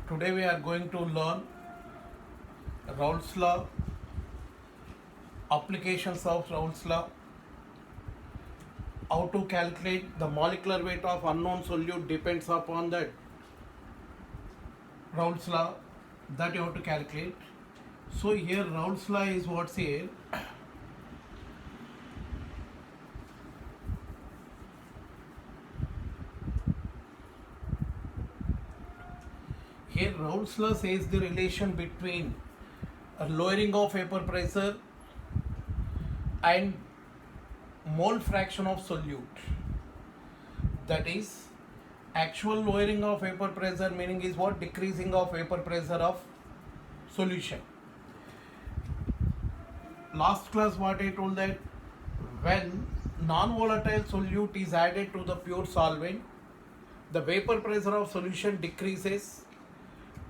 Today we are going to learn Raoult's law, applications of Raoult's law, how to calculate the molecular weight of unknown solute depends upon that Raoult's law that you have to calculate. So here Raoult's law is what's here. Here Raoult's law says the relation between a lowering of vapor pressure and mole fraction of solute. That is, actual lowering of vapor pressure meaning is what? Decreasing of vapor pressure of solution. Last class what I told that when non-volatile solute is added to the pure solvent, the vapor pressure of solution decreases.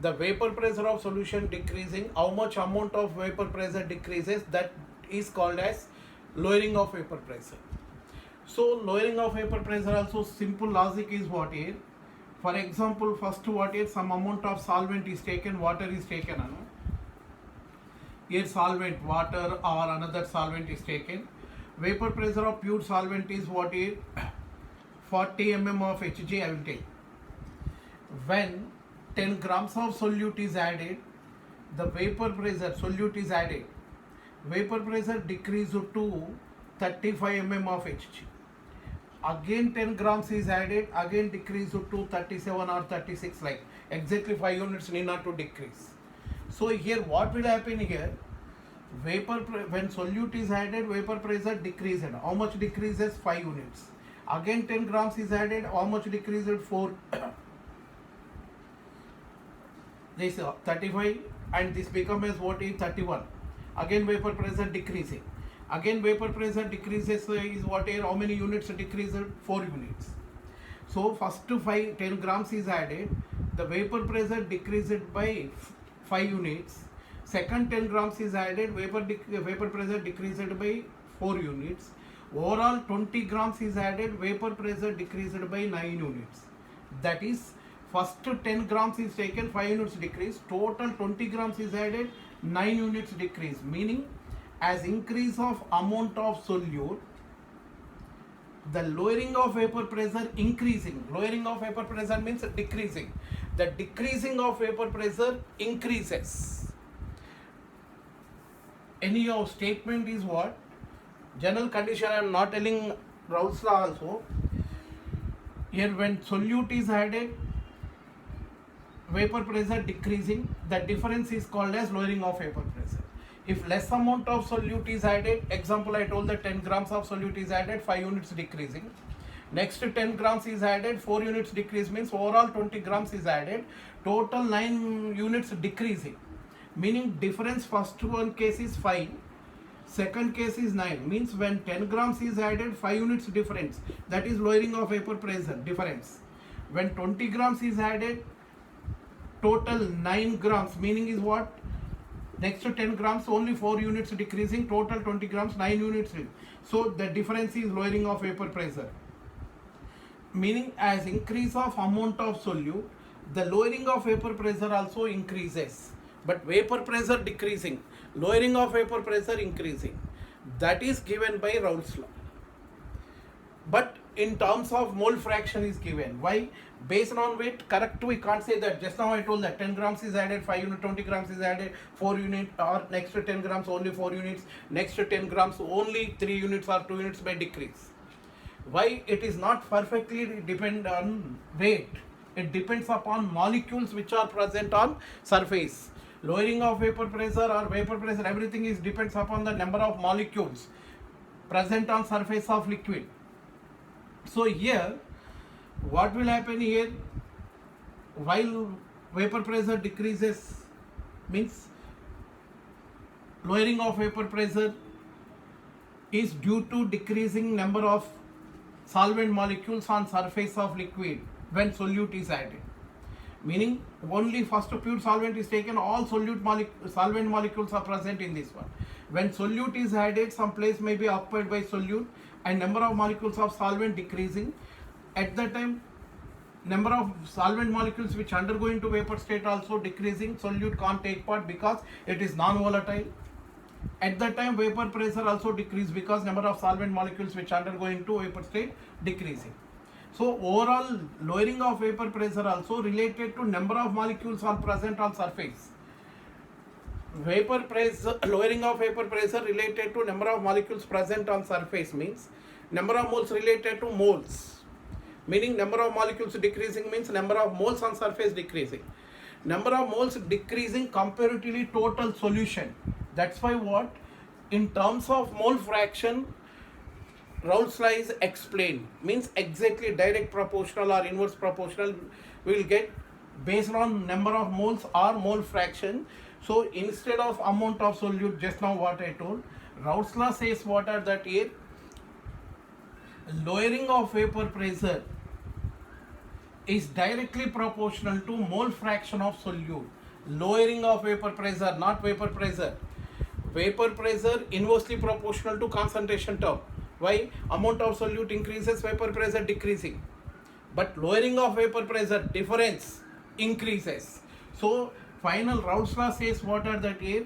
The vapor pressure of solution decreasing, how much amount of vapor pressure decreases, that is called as lowering of vapor pressure. So lowering of vapor pressure also simple logic is what here. For example, first what is some amount of solvent is taken, water is taken. Here solvent, water or another solvent is taken. Vapor pressure of pure solvent is what is 40 mm of Hg I will take. When 10 grams of solute is added, the vapor pressure, solute is added, vapor pressure decreased to 35 mm of Hg. Again 10 grams is added, again decreased to 37 or 36, like exactly 5 units need not to decrease. So here what will happen here? When solute is added, vapor pressure decreased. How much decreases? 5 units. Again 10 grams is added, how much decreased? 4 this 35 and this becomes as what is 31. Again vapor pressure decreasing. Again vapor pressure decreases is what is how many units decreased? 4 units. So first 10 grams is added, the vapor pressure decreased by 5 units. Second 10 grams is added, vapor pressure decreased by 4 units. Overall 20 grams is added, vapor pressure decreased by 9 units. That is, first 10 grams is taken, 5 units decrease, total 20 grams is added, 9 units decrease, meaning as increase of amount of solute, the lowering of vapor pressure increasing. Lowering of vapor pressure means decreasing. The decreasing of vapor pressure increases. Anyhow, statement is what? General condition, I am not telling Raoult's law also. Here when solute is added, vapor pressure decreasing, the difference is called as lowering of vapor pressure. If less amount of solute is added, example I told that 10 grams of solute is added, 5 units decreasing. Next 10 grams is added, 4 units decrease, means overall 20 grams is added, total 9 units decreasing. Meaning difference, first one case is 5, second case is 9, means when 10 grams is added, 5 units difference, that is lowering of vapor pressure difference. When 20 grams is added, total 9 grams, meaning is what? Next to 10 grams only 4 units decreasing, total 20 grams 9 units. So the difference is lowering of vapor pressure. Meaning as increase of amount of solute, the lowering of vapor pressure also increases. But vapor pressure decreasing, lowering of vapor pressure increasing. That is given by Raoult's law. But in terms of mole fraction is given. Why? Based on weight, correct, we can't say that. Just now I told that 10 grams is added, 5 unit, 20 grams is added, 4 unit, or next to 10 grams only 4 units, next to 10 grams only 3 units or 2 units may decrease. Why? It is not perfectly depend on weight. It depends upon molecules which are present on surface. Lowering of vapor pressure or vapor pressure, everything is depends upon the number of molecules present on surface of liquid. So here, what will happen here? While vapor pressure decreases, means lowering of vapor pressure is due to decreasing number of solvent molecules on surface of liquid when solute is added. Meaning only first pure solvent is taken, all solvent molecules are present in this one. When solute is added, some place may be occupied by solute and number of molecules of solvent decreasing. At that time Number of solvent molecules which undergo into vapor state also decreasing. Solute can't take part because it is non-volatile. At that time vapor pressure also decrease because number of solvent molecules which undergo into vapor state decreasing. So overall lowering of vapor pressure also related to number of molecules are present on surface. Vapor pressure, lowering of vapor pressure related to number of molecules present on surface means number of moles related to moles. Meaning number of molecules decreasing means number of moles on surface decreasing. Number of moles decreasing comparatively total solution. That's why what in terms of mole fraction Raoult's law is explained, means exactly direct proportional or inverse proportional we will get based on number of moles or mole fraction. So instead of amount of solute, just now what I told, Raoult's law says what are that here, lowering of vapor pressure is directly proportional to mole fraction of solute. Lowering of vapor pressure, not vapor pressure. Vapor pressure inversely proportional to concentration term. Why? Amount of solute increases, vapor pressure decreasing. But lowering of vapor pressure, difference increases. So final Raoult's law says what are that here?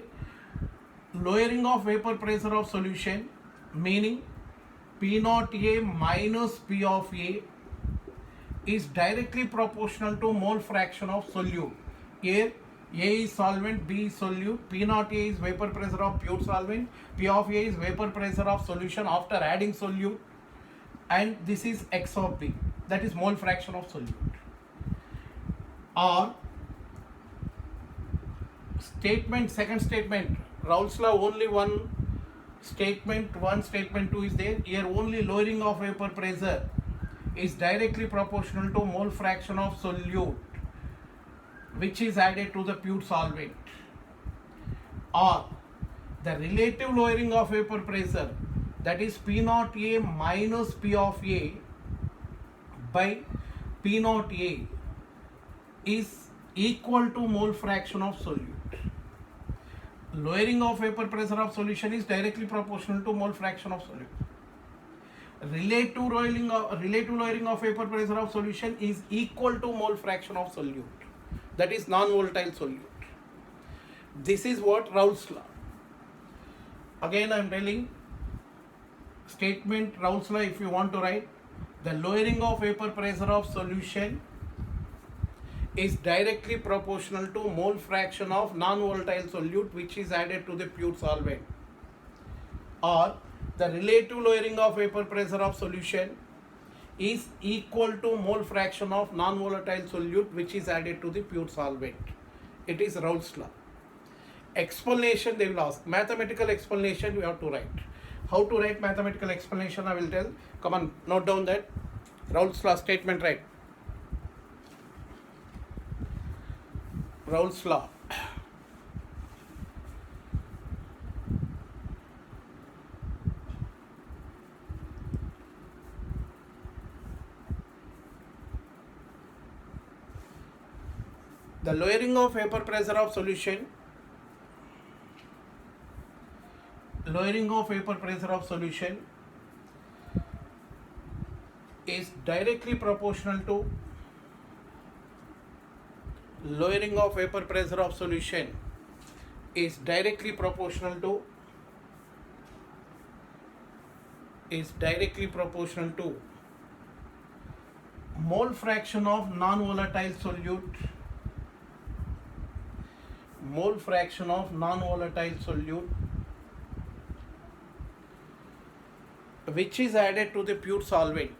Lowering of vapor pressure of solution, meaning P naught A minus P of A is directly proportional to mole fraction of solute. Here A is solvent, B is solute, P naught A is vapor pressure of pure solvent, P of A is vapor pressure of solution after adding solute, and this is X of B, that is mole fraction of solute. Or statement, second statement, Raoult's law only one statement 2 is there. Here only lowering of vapor pressure is directly proportional to mole fraction of solute which is added to the pure solvent. Or the relative lowering of vapor pressure, that is P naught A minus P of A by P naught A is equal to mole fraction of solute. Lowering of vapor pressure of solution is directly proportional to mole fraction of solute. Relative lowering of vapor pressure of solution is equal to mole fraction of solute, that is non-volatile solute. This is what Raoult's law. Again I am telling statement Raoult's law, if you want to write, the lowering of vapor pressure of solution is directly proportional to mole fraction of non-volatile solute which is added to the pure solvent. Or the relative lowering of vapor pressure of solution is equal to mole fraction of non-volatile solute which is added to the pure solvent. It is Raoult's law. Explanation they will ask. Mathematical explanation we have to write. How to write mathematical explanation I will tell. Come on, note down that. Raoult's law statement write. Raoult's law. The lowering of vapor pressure of solution, is directly proportional to lowering of vapor pressure of solution is directly proportional to mole fraction of non-volatile solute which is added to the pure solvent.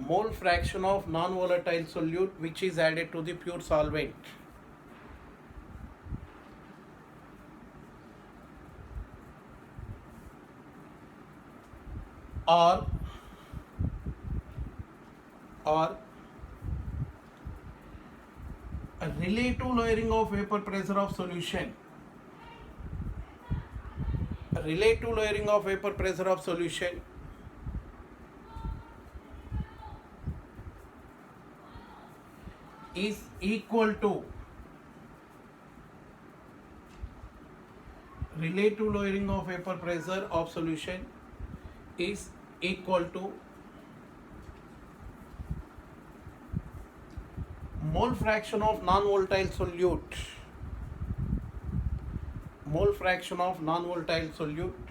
Mole fraction of non-volatile solute which is added to the pure solvent. Or a relative lowering of vapor pressure of solution. Is equal to relative lowering of vapor pressure of solution is equal to mole fraction of non-volatile solute, mole fraction of non-volatile solute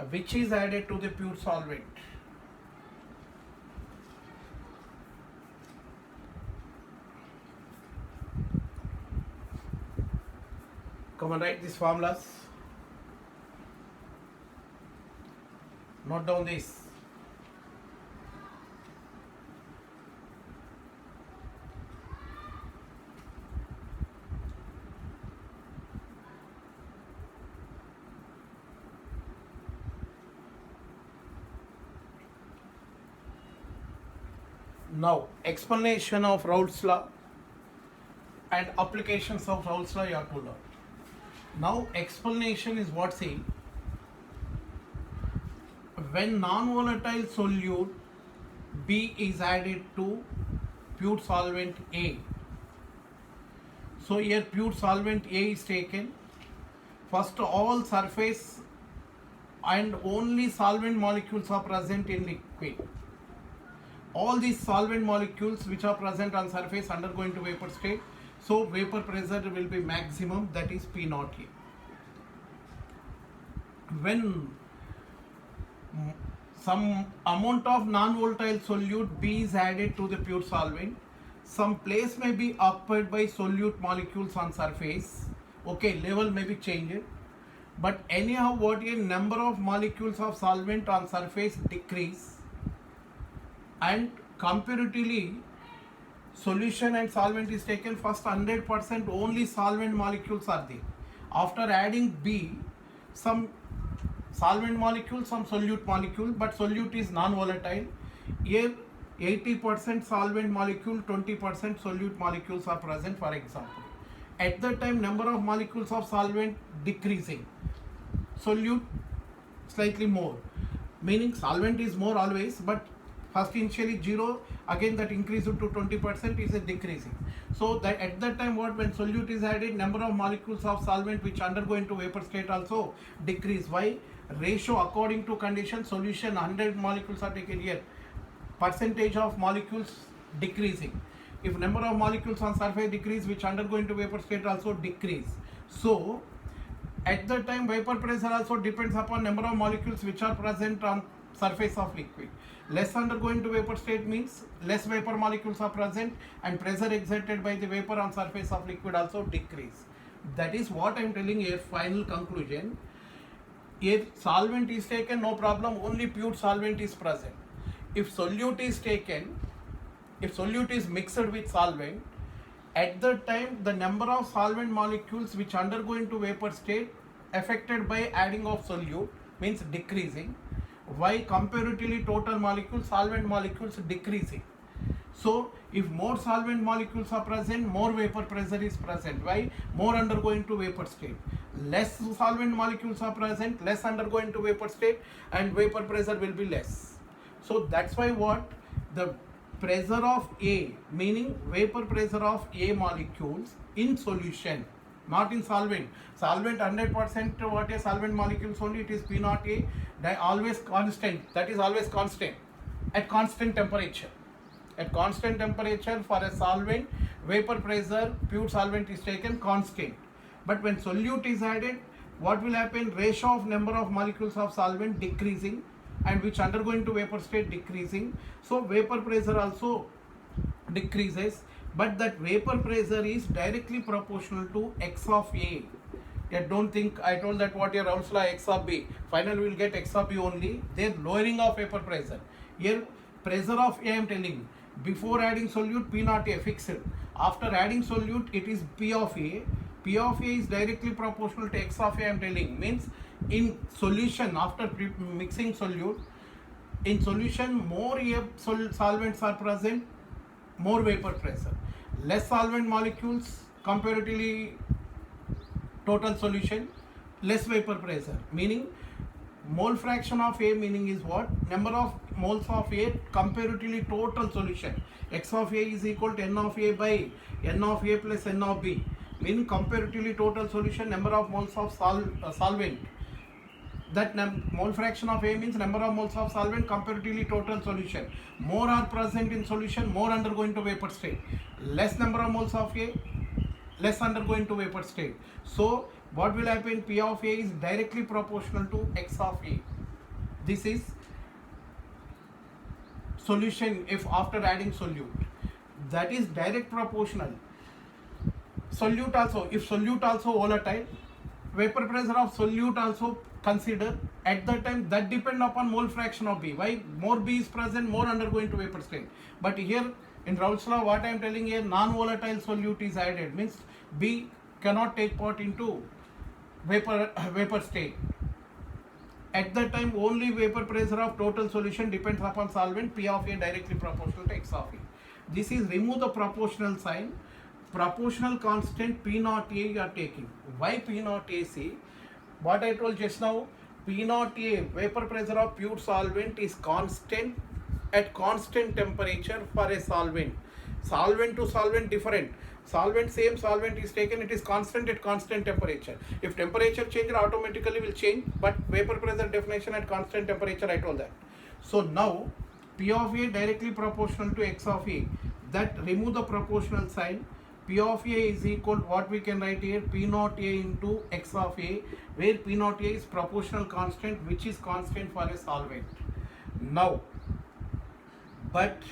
which is added to the pure solvent. Come and write these formulas. Note down this. Now, explanation of Raoult's law and applications of Raoult's law you have to learn. Now, explanation is what saying, when non-volatile solute B is added to pure solvent A. So here pure solvent A is taken. First, all surface and only solvent molecules are present in liquid. All these solvent molecules which are present on surface undergo into vapor state. So vapor pressure will be maximum, that is P naught A. When some amount of non-volatile solute B is added to the pure solvent, some place may be occupied by solute molecules on surface. Okay, level may be changed. But anyhow, what a number of molecules of solvent on surface decrease, and comparatively solution and solvent is taken. First 100% only solvent molecules are there. After adding B, some solvent molecule, some solute molecule, but solute is non-volatile. Here 80% solvent molecule, 20% solute molecules are present, for example. At that time, number of molecules of solvent decreasing, solute slightly more, meaning solvent is more always, but first initially 0, again that increase to 20% is a decreasing. So that at that time, what, when solute is added, number of molecules of solvent which undergo into vapor state also decrease. Why? Ratio according to condition, solution 100 molecules are taken here, percentage of molecules decreasing. If number of molecules on surface decrease, which undergo into vapor state also decrease. So at that time, vapor pressure also depends upon number of molecules which are present on surface of liquid. Less undergoing to vapor state means less vapor molecules are present, and pressure exerted by the vapor on surface of liquid also decrease. That is what I am telling here. Final conclusion, if solvent is taken, no problem, only pure solvent is present. If solute is taken, if solute is mixed with solvent, at that time the number of solvent molecules which undergo into vapor state affected by adding of solute means decreasing. Why? Comparatively total molecules, solvent molecules decreasing. So if more solvent molecules are present, more vapor pressure is present. Why? More undergo into vapor state. Less solvent molecules are present, less undergo into vapor state, and vapor pressure will be less. So that's why what, the pressure of A, meaning vapor pressure of A molecules in solution, not in solvent. Solvent 100% what a solvent molecules only, it is P naught A, always constant, that is always constant at constant temperature. At constant temperature for a solvent, vapor pressure, pure solvent is taken constant. But when solute is added, what will happen? Ratio of number of molecules of solvent decreasing, and which undergo into vapor state decreasing. So vapor pressure also decreases, but that vapor pressure is directly proportional to X of A. Yeah, don't think I told that what your Raoult's law X of B. Finally we will get X of B only. Then lowering of vapor pressure. Here pressure of A I am telling. Before adding solute, P naught A fixed. After adding solute, it is P of A. P of A is directly proportional to X of A I am telling. Means in solution, after mixing solute, in solution more solvents are present, more vapor pressure. Less solvent molecules, comparatively total solution, less vapor pressure. Meaning mole fraction of A, meaning is what? Number of moles of A comparatively total solution. X of A is equal to N of A by N of A plus N of B. Meaning comparatively total solution, number of moles of solvent. that mole fraction of A means number of moles of solvent comparatively total solution. More are present in solution, more undergoing to vapor state. Less number of moles of A, less undergoing to vapor state. So what will happen? P of A is directly proportional to X of A. This is solution if after adding solute. That is direct proportional. Solute also, if solute also volatile, vapor pressure of solute also consider. At that time, that depend upon mole fraction of B. Why? More B is present, more undergoing to vapor state. But here in Raoult's law, what I am telling here, non-volatile solute is added, means B cannot take part into vapor state. At that time, only vapor pressure of total solution depends upon solvent. P of A directly proportional to X of A. This is remove the proportional sign. Proportional constant P naught A you are taking. Why P naught A? See, what I told just now, P naught A, vapor pressure of pure solvent, is constant at constant temperature for a solvent. Solvent to solvent different. Solvent, same solvent is taken, it is constant at constant temperature. If temperature change, automatically will change, but vapor pressure definition at constant temperature, I told that. So now P of A directly proportional to X of A. That remove the proportional sign. P of A is equal, what we can write here, P naught A into X of A, where P naught A is proportional constant, which is constant for a solvent. Now, but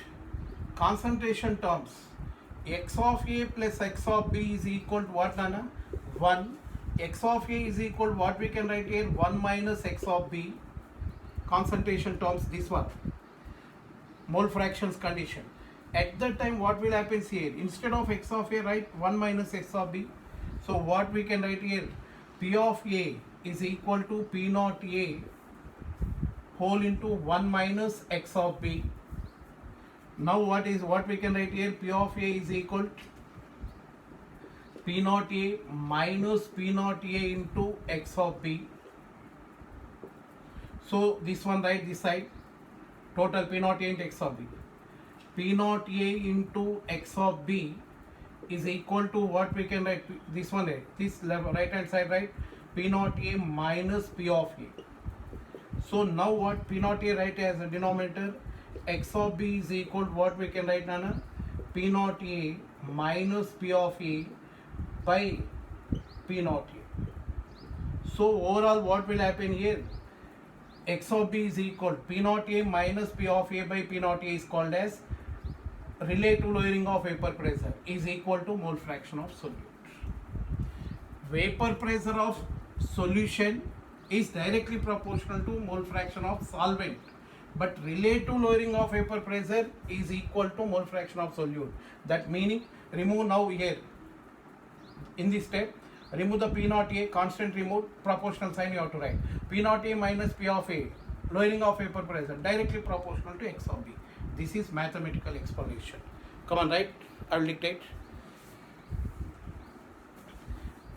concentration terms, X of A plus X of B is equal to what, Nana? 1. X of A is equal to what we can write here, 1 minus X of B. Concentration terms, this one. Mole fractions condition. At that time, what will happen here? Instead of X of A, write 1 minus X of B. So what we can write here? P of A is equal to P naught A whole into 1 minus X of B. Now what we can write here? P of A is equal to P naught A minus P naught A into X of B. So this one, write this side. Total P naught A into X of B. P naught A into X of B is equal to what we can write, this one, this right hand side, right? P naught A minus P of A. So now what P naught A write as a denominator, X of B is equal to what we can write, Nana? P naught A minus P of A by P naught A. So overall what will happen here? X of B is equal to P naught A minus P of A by P naught A is called as relative lowering of vapor pressure, is equal to mole fraction of solute. Vapor pressure of solution is directly proportional to mole fraction of solvent, but relative lowering of vapor pressure is equal to mole fraction of solute. That meaning, remove now here in this step, remove the P naught A, constant removed, proportional sign you have to write. P naught A minus P of A, lowering of vapor pressure, directly proportional to X of B. This is mathematical explanation. Come on, write. I will dictate.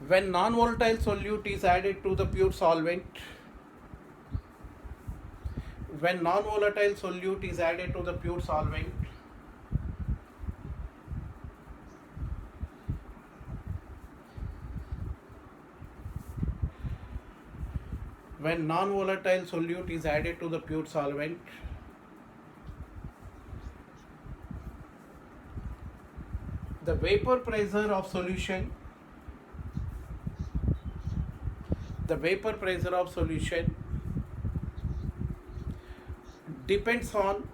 When non-volatile solute is added to the pure solvent, when non-volatile solute is added to the pure solvent, when non-volatile solute is added to the pure solvent, the vapor pressure of solution, depends on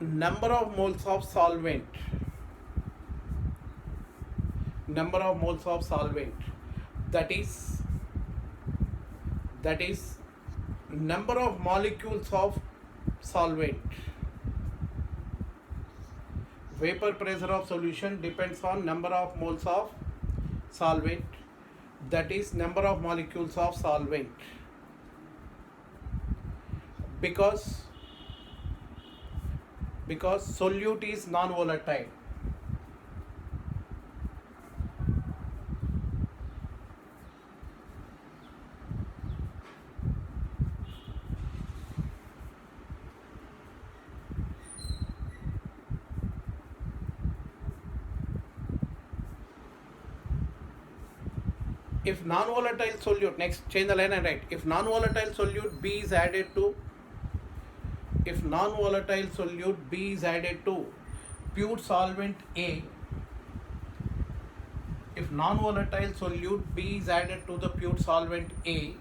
number of moles of solvent, that is number of molecules of solvent. Vapor pressure of solution depends on number of moles of solvent, that is number of molecules of solvent, because solute is non-volatile. if non-volatile solute, next change the line and write, if non-volatile solute B is added to, if non-volatile solute B is added to pure solvent A, if non-volatile solute B is added to the pure solvent A,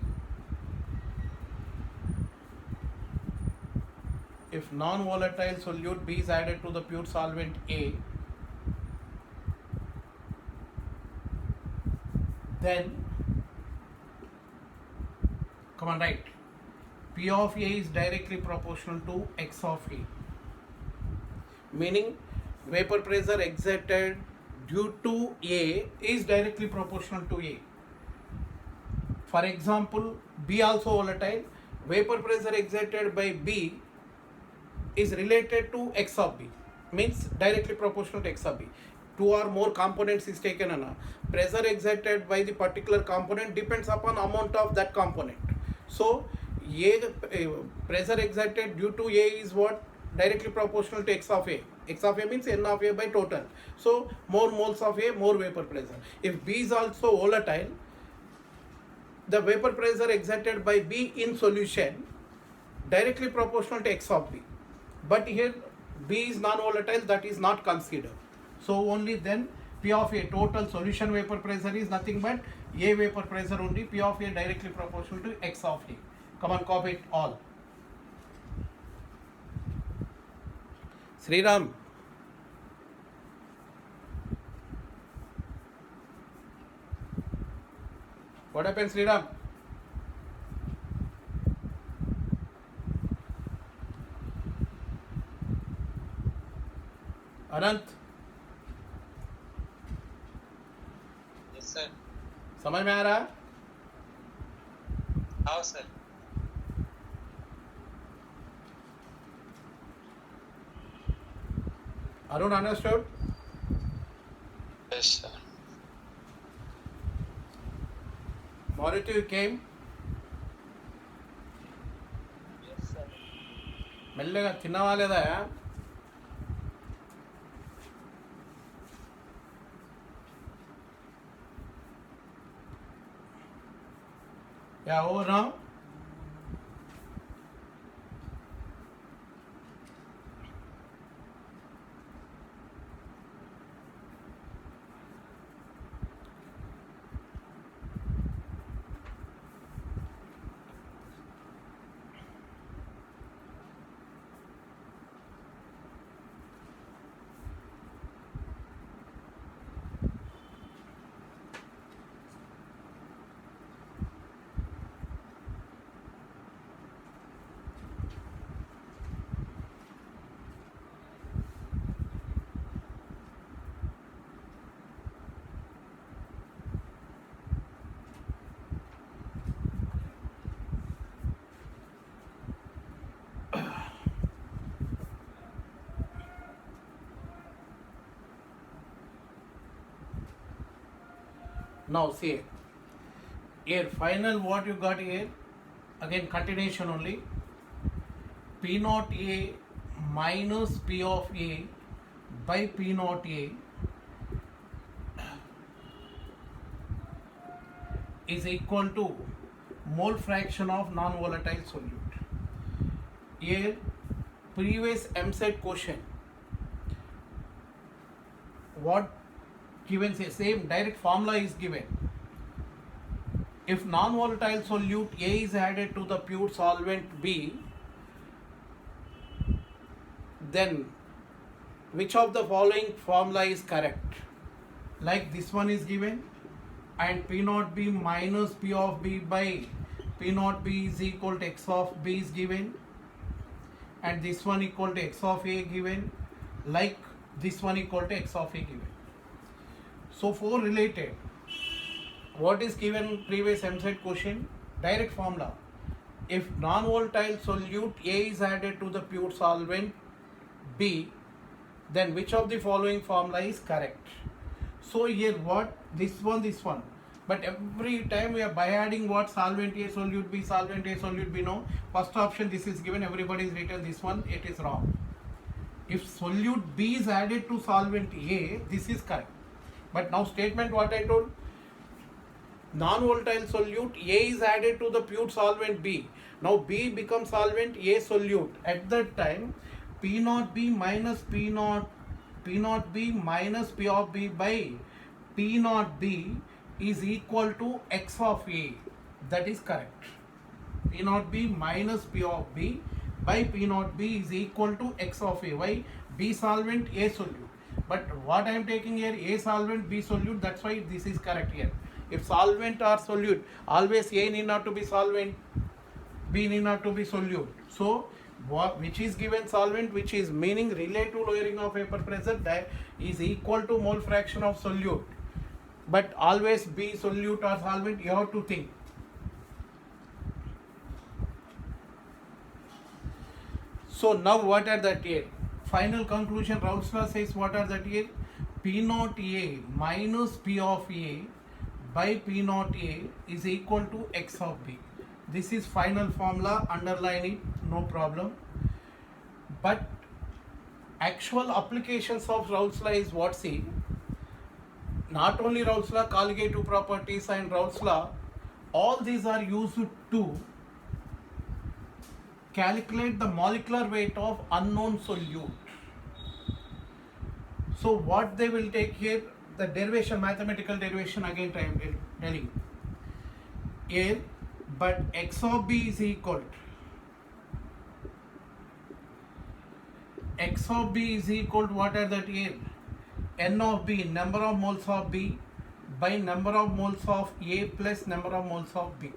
if non-volatile solute B is added to the pure solvent A, then come on, write, P of A is directly proportional to X of A, meaning vapor pressure exerted due to A is directly proportional to A. For example, B also volatile, vapor pressure exerted by B is related to X of B, means directly proportional to X of B. Two or more components is taken on. Pressure exerted by the particular component depends upon amount of that component. So pressure exerted due to A is what? Directly proportional to X of A. X of A means N of A by total. So more moles of A, more vapor pressure. If B is also volatile, the vapor pressure exerted by B in solution directly proportional to X of B. But here B is non-volatile, that is not considered. So only then P of A, total solution vapor pressure, is nothing but A vapor pressure only. P of A directly proportional to X of A. Come on, copy it all. Sriram. What happened, Sriram? Anant, yes sir, समझ में आ रहा? हाँ sir, Arun understood? Yes sir, Mauriti, you came? Yes sir, మెల్లగా తిన్నవాలేదా? Yeah, over now. Now see here, final what you got here, again continuation only, P naught A minus P of A by P naught A is equal to mole fraction of non-volatile solute. Here previous MSET question, what given, say same direct formula is given. If non-volatile solute A is added to the pure solvent B, then which of the following formula is correct? Like this one is given, and P naught B minus P of B by P naught B is equal to X of B is given, and this one equal to X of A given, like this one equal to X of A given. So for related, what is given previous MSET question? Direct formula. If non-volatile solute A is added to the pure solvent B, then which of the following formula is correct? So here what? This one. But every time we are by adding what? Solvent A, solute B, solvent A, solute B. No. First option this is given, everybody is written this one, it is wrong. If solute B is added to solvent A, this is correct. But now statement what I told, non-volatile solute A is added to the pure solvent B. Now B becomes solvent A solute. At that time, P naught B minus P naught B minus P of B by P naught B is equal to X of A. That is correct. P naught B minus P of B by P naught B is equal to X of A. Why? B solvent, A solute. But what I am taking here, A solvent, B solute, that's why this is correct here. If solvent or solute, always A need not to be solvent, B need not to be solute. So, which is given solvent, which is meaning relative lowering of vapor pressure, that is equal to mole fraction of solute. But always B solute or solvent, you have to think. So now what are that here? Final conclusion, Raoult's law says what are that here? P naught A minus P of A by P naught A is equal to X of B. This is final formula, underline it, no problem. But actual applications of Raoult's law is what? See, not only Raoult's law, colligative properties and Raoult's law, all these are used to calculate the molecular weight of unknown solute. So what they will take here, the derivation, mathematical derivation, again I am telling here, but X of B is equal to X of B is equal to what are that here? N of B, number of moles of B by number of moles of A plus number of moles of B.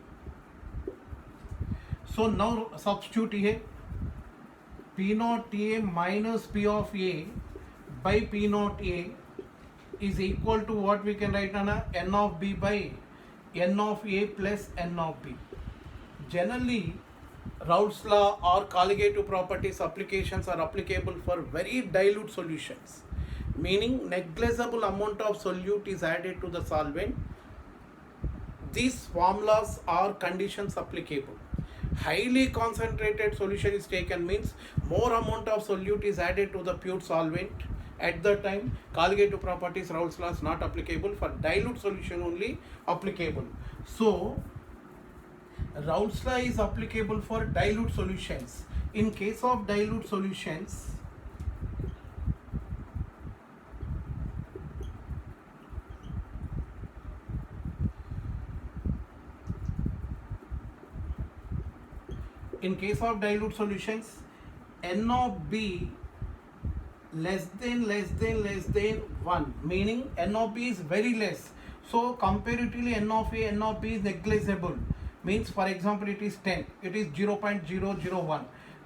So now substitute here, P naught A minus P of A by P naught A is equal to what we can write on a N of B by N of A plus N of B. Generally, Raoult's law or colligative properties applications are applicable for very dilute solutions, meaning negligible amount of solute is added to the solvent. These formulas are conditions applicable. Highly concentrated solution is taken, means more amount of solute is added to the pure solvent. At the time, colligative properties, Raoult's law is not applicable. For dilute solution only applicable. So Raoult's law is applicable for dilute solutions. In case of dilute solutions, N of B less than 1, meaning N of B is very less. So comparatively N of A, N of B is negligible. Means for example it is 10, it is 0.001.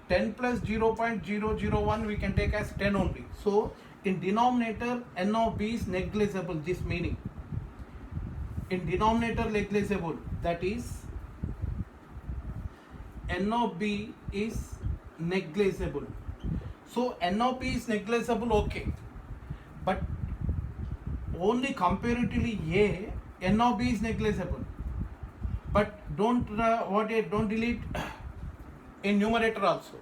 10 plus 0.001 we can take as 10 only. So in denominator N of B is negligible, this meaning. In denominator negligible, that is N of B is negligible. So N of B is negligible, okay. But only comparatively A, N of B is negligible. But don't delete in numerator also.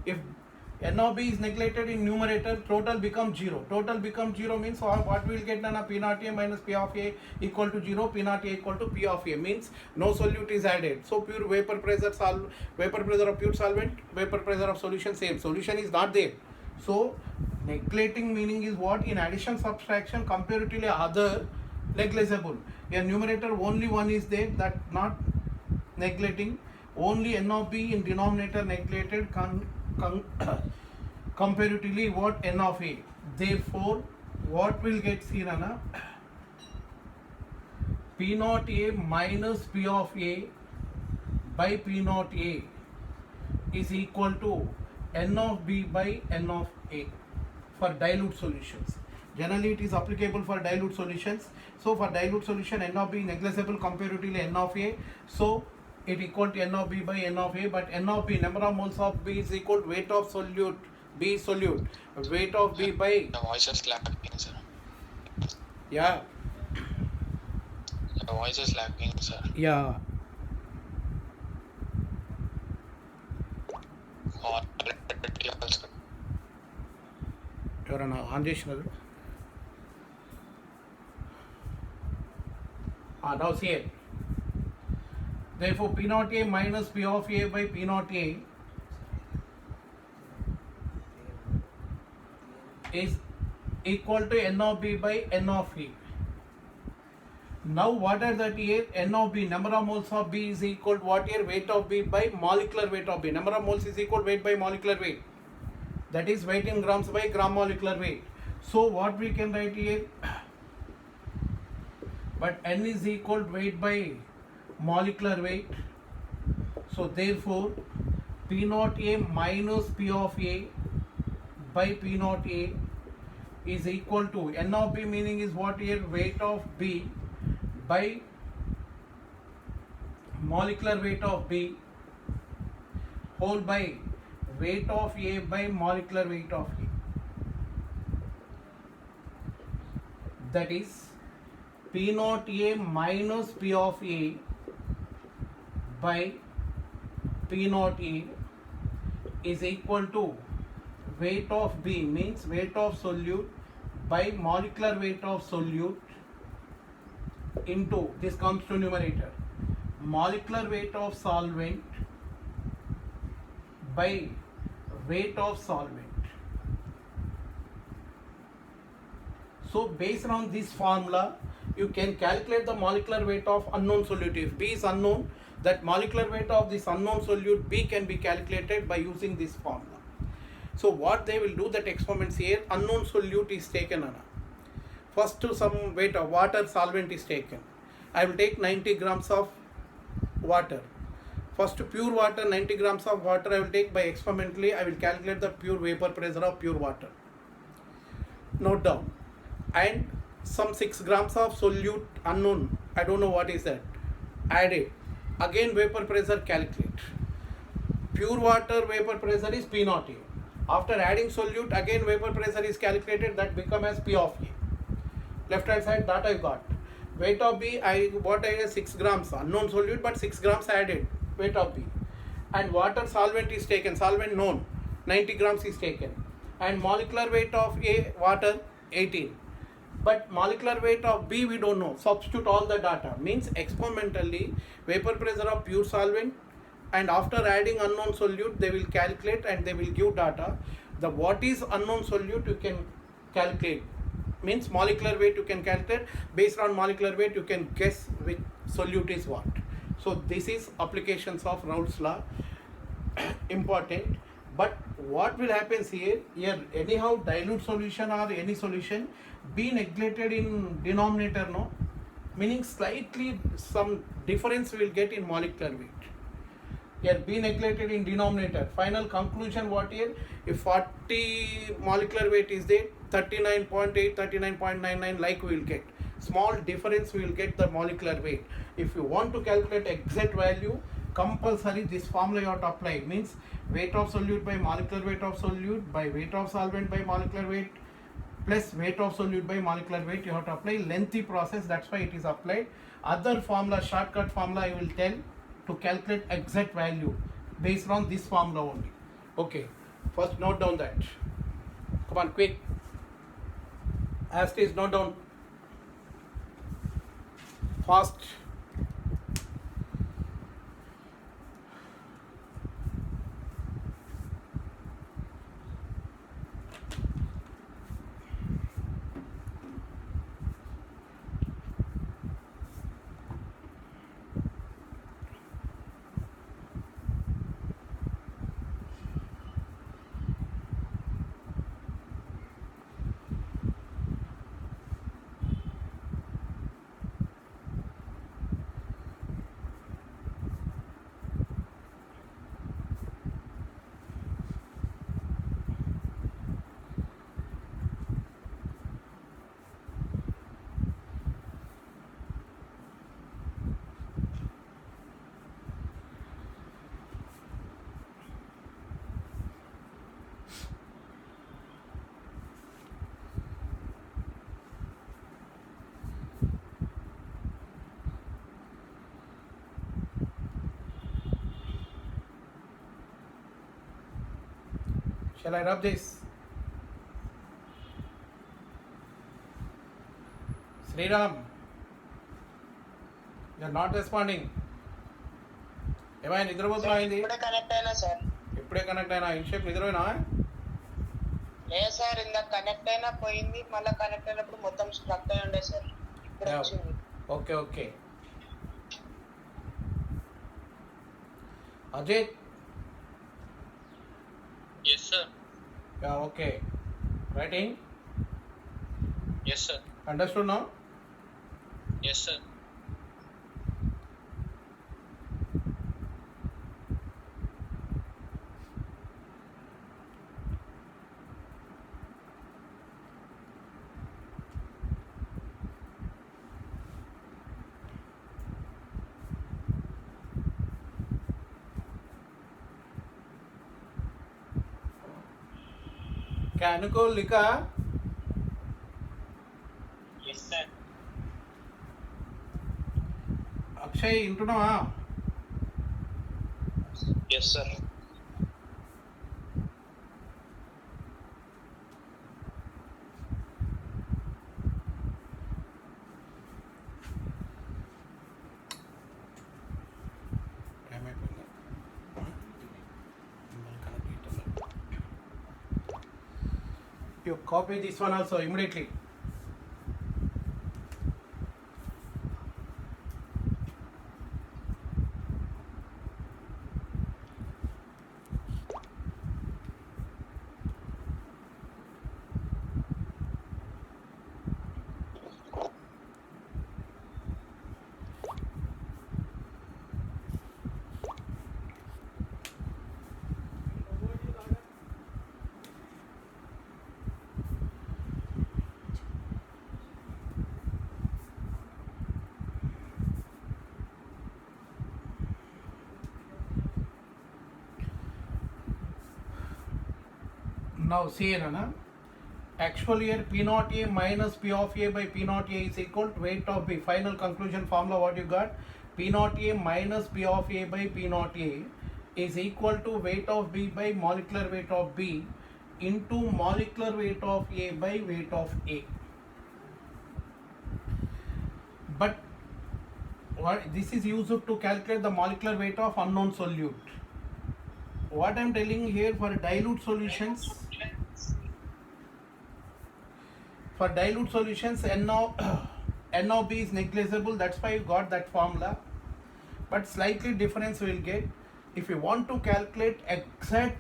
If N of B is neglected in numerator, total becomes 0. Total becomes 0 means what we will get then? P naught A minus P of A equal to 0. P naught A equal to P of A means no solute is added. So pure vapor pressure of pure solvent, vapor pressure of solution same. Solution is not there. So neglecting meaning is what? In addition subtraction comparatively other negligible. Here numerator only one is there, that not neglecting. Only N of B in denominator neglected comparatively what? N of A. Therefore what will get here na? P naught A minus P of A by P naught A is equal to N of B by N of A for dilute solutions. Generally it is applicable for dilute solutions. So for dilute solution N of B negligible comparatively N of A. So it equal to N of B by N of A, but N of B, number of moles of B is equal to weight of solute, B solute, weight of B by... The voice is lacking, sir. Yeah. The voice is lacking, sir. Yeah. Or also. ఎవరన్నా on చేసినారు? Now see here. Therefore, P naught A minus P of A by P naught A is equal to N of B by N of A. Now what are that here? N of B, number of moles of B is equal to what here? Weight of B by molecular weight of B. Number of moles is equal to weight by molecular weight. That is weight in grams by gram molecular weight. So what we can write here? But N is equal to weight by molecular weight. So therefore P naught A minus P of A by P naught A is equal to N of B, meaning is what here? Weight of B by molecular weight of B whole by weight of A by molecular weight of A. That is P naught A minus P of A by P naught A is equal to weight of B, means weight of solute by molecular weight of solute into, this comes to numerator, molecular weight of solvent by weight of solvent. So based on this formula, you can calculate the molecular weight of unknown solute. If B is unknown, that molecular weight of this unknown solute B can be calculated by using this formula. So what they will do, that experiments here, unknown solute is taken on. First to some weight of water solvent is taken. I will take 90 grams of water. First pure water, 90 grams of water I will take. By experimentally I will calculate the pure vapor pressure of pure water. Note down. And some 6 grams of solute unknown, I don't know what is that, add it. Again vapor pressure calculate. Pure water vapor pressure is P naught A. After adding solute, again vapor pressure is calculated, that become as P of A. Left hand side, that I got. Weight of B, I had 6 grams unknown solute, but 6 grams added, weight of B. And water solvent is taken, solvent known, 90 grams is taken. And molecular weight of A, water, 18. But molecular weight of B we don't know. Substitute all the data. Means experimentally vapor pressure of pure solvent, and after adding unknown solute they will calculate and they will give data. The what is unknown solute you can calculate. Means molecular weight you can calculate. Based on molecular weight you can guess which solute is what. So this is applications of Raoult's law. Important. But what will happen here anyhow dilute solution or any solution be neglected in denominator, no, meaning slightly some difference will get in molecular weight. Here be neglected in denominator. Final conclusion what here? If 40 molecular weight is there, 39.8, 39.99 like we will get. Small difference we will get the molecular weight. If you want to calculate exact value, compulsory this formula you have to apply. Means weight of solute by molecular weight of solute by weight of solvent by molecular weight plus weight of solute by molecular weight, you have to apply. Lengthy process, that's why it is applied. Other formula, shortcut formula I will tell to calculate exact value based on this formula only. Okay, first note down that. Come on, quick. As it is, note down fast. Shall I rub this? Sriram, you are not responding. ఏమైనా నిద్రపోతున్నావు అయింది? ఇప్పుడే connect అయినా sir. ఎప్పుడే connect అయినా? ఇన్షేప్ నిద్రపోయినా? లేదు sir, ఇందాక connect అయినా పోయింది, మళ్ళీ కనెక్ట్ అయినప్పుడు మొత్తం స్ట్రక్ అయి ఉండే సార్. ఇప్పుడు వచ్చింది. Okay okay. Ajay. Yes, sir. Okay. Writing. Yes, sir. Understood now? Yes, sir. क्या अनुकूल लिखा? Yes, sir. అక్షయ్ వింటున్నావా? Yes, sir. You copy this one also immediately. Now see Nana. Actually here P naught A minus P of A by P naught A is equal to weight of B. Final conclusion formula what you got? P naught A minus P of A by P naught A is equal to weight of B by molecular weight of B into molecular weight of A by weight of A. But what this is used to calculate the molecular weight of unknown solute. What I am telling here for dilute solutions, N of B is negligible, that's why you got that formula. But slightly difference we will get. If you want to calculate exact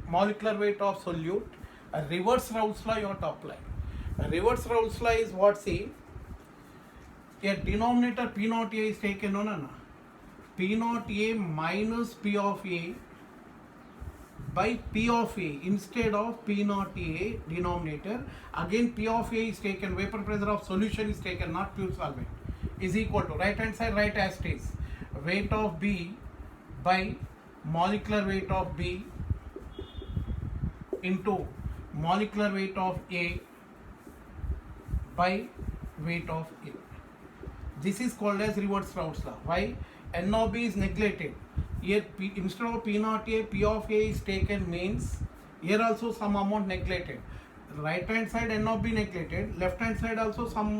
molecular weight of solute, a reverse Raoult's law you have to apply. A reverse Raoult's law is what? See, here denominator P naught A is taken, no. P naught A minus P of A by P of A instead of P naught A denominator. Again P of A is taken, vapor pressure of solution is taken, not pure solvent, is equal to right hand side right as it is, weight of B by molecular weight of B into molecular weight of A by weight of A. This is called as reverse Raoult's law. Why? N of B is neglected. Here P, instead of P naught A, P of A is taken, means here also some amount neglected. Right hand side N of B neglected, left hand side also some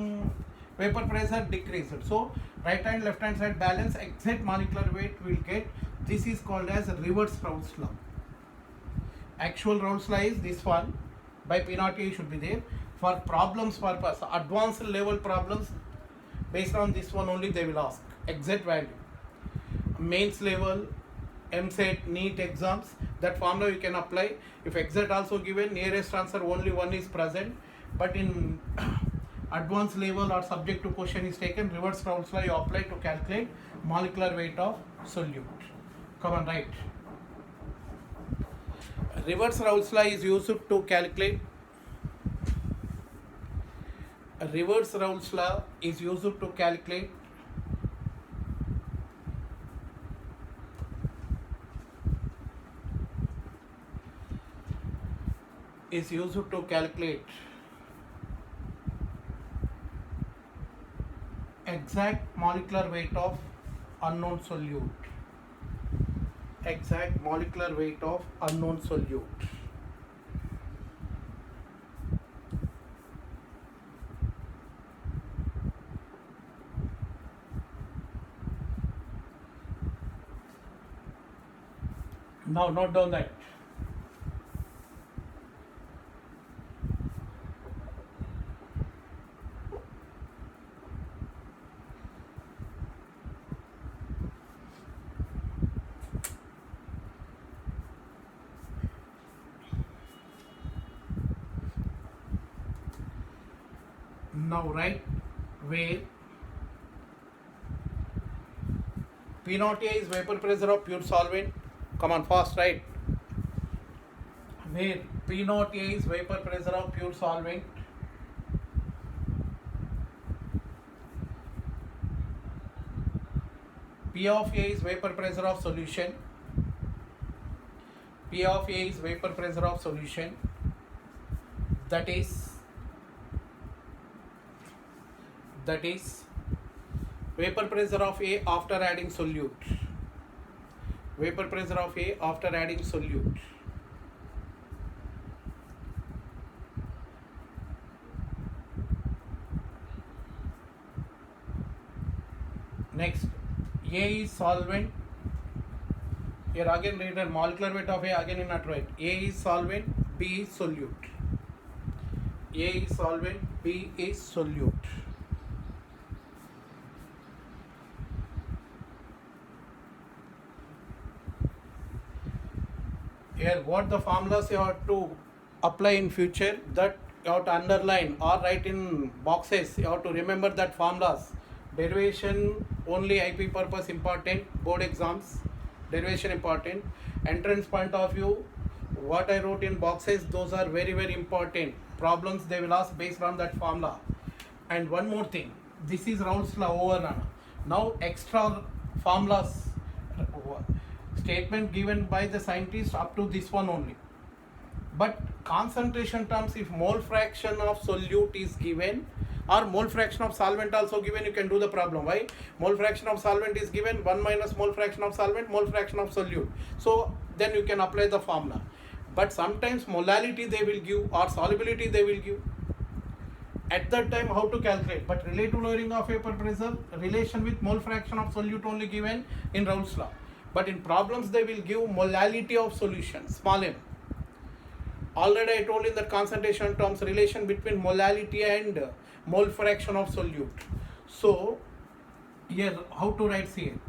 vapor pressure decreased. So right hand left hand side balance, exact molecular weight will get. This is called as reverse Raoult's law. Actual Raoult's law is this one, by P naught A should be there. For problems purpose, advanced level problems, based on this one only they will ask exact value. Mains level, MSET, NEET exams, that formula you can apply. If exact also given, nearest answer only one is present. But in advanced level or subject to question is taken, reverse Raoult's law you apply to calculate molecular weight of solute. Come on, write. Reverse Raoult's law is used to calculate. Reverse Raoult's law is used to calculate exact molecular weight of unknown solute. Exact molecular weight of unknown solute. Now note down that. Now write where P naught A is vapor pressure of pure solvent. Come on, fast, right? Where P naught A is vapor pressure of pure solvent. P of A is vapor pressure of solution. P of A is vapor pressure of solution. That is vapor pressure of A after adding solute. Vapor pressure of A after adding solute. Next, A is solvent. Here again read the molecular weight of A, again in not right. A is solvent, B is solute. A is solvent, B is solute. Here what the formulas you have to apply in future, that you have to underline or write in boxes. You have to remember that formulas. Derivation only IP purpose important, board exams, derivation important. Entrance point of view, what I wrote in boxes, those are very important. Problems they will ask based on that formula. And one more thing, this is Raoult's law over Nana. Now extra formulas, statement given by the scientist up to this one only. But concentration terms, if mole fraction of solute is given or mole fraction of solvent also given, you can do the problem. Why? Mole fraction of solvent is given, 1 minus mole fraction of solvent, mole fraction of solute. So then you can apply the formula. But sometimes molality they will give or solubility they will give. At that time how to calculate? But relative lowering of vapor pressure, relation with mole fraction of solute only given in Raoult's law. But in problems they will give molality of solution, small m. Already I told in the concentration terms relation between molality and mole fraction of solute. So here how to write here?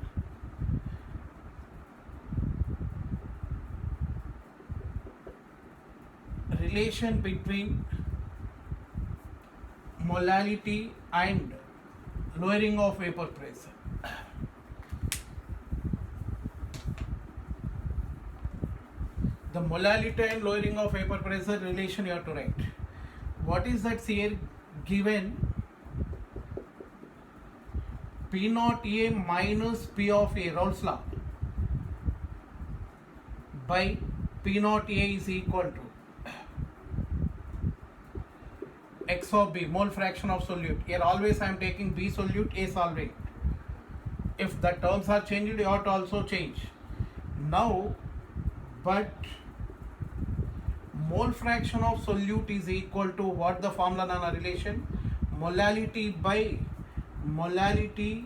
Relation between molality and lowering of vapor pressure. The molality and lowering of vapor pressure relation you have to write. What is that here given? P naught A minus P of A, Raoult's law, by P naught A is equal to X of B, mole fraction of solute. Here always I am taking B solute, A solvent. If the terms are changed, you have to also change. Now, but mole fraction of solute is equal to what the formula Nana relation? Molality by molality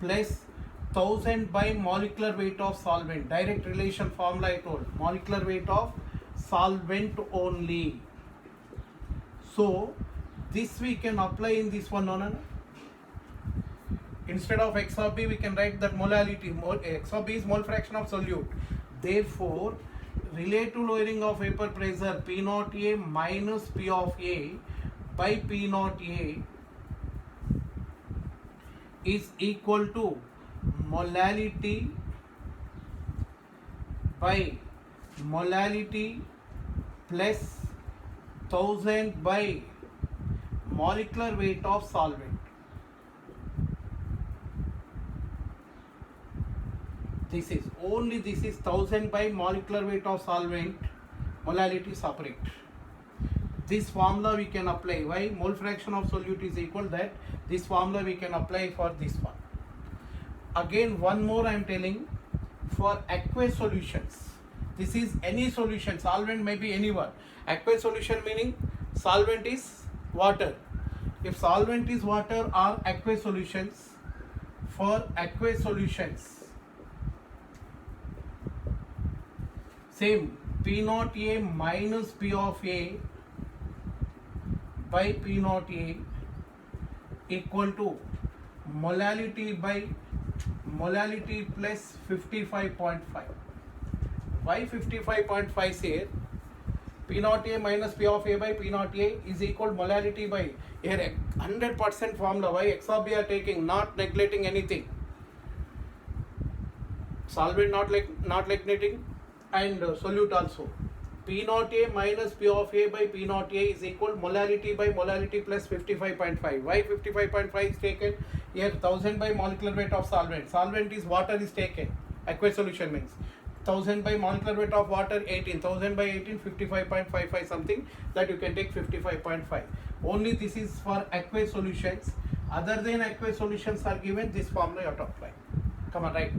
plus 1000 by molecular weight of solvent. Direct relation formula I told. Molecular weight of solvent only. So this we can apply in this one, no? Instead of X of B we can write that molality. X of B is mole fraction of solute. Therefore relative lowering of vapor pressure P naught A minus P of A by P naught A is equal to molality by molality plus 1000 by molecular weight of solvent. This is 1000 by molecular weight of solvent, molality separate. This formula we can apply. Why? Mole fraction of solute is equal that. This formula we can apply for this one. Again one more I am telling, for aqueous solutions. This is any solution, solvent may be anyone. Aqueous solution meaning solvent is water. If solvent is water or aqueous solutions, for aqueous solutions, Same, P naught A minus P of A by P naught A equal to molality by molality plus 55.5. Why 55.5 here? P naught A minus P of A by P naught A is equal molality by here 100% formula. Why X of B are taking, not neglecting anything. Solvent not neglecting, and solute also. P naught A minus P of A by P naught A is equal molality by molality plus 55.5. Why 55.5 is taken? Here 1000 by molecular weight of solvent. Solvent is water is taken. Aqueous solution means 1000 by molecular weight of water 18. 1000 by 18 55.55 something, that you can take 55.5. Only this is for aqueous solutions. Other than aqueous solutions are given, this formula you have to apply. Come on, right.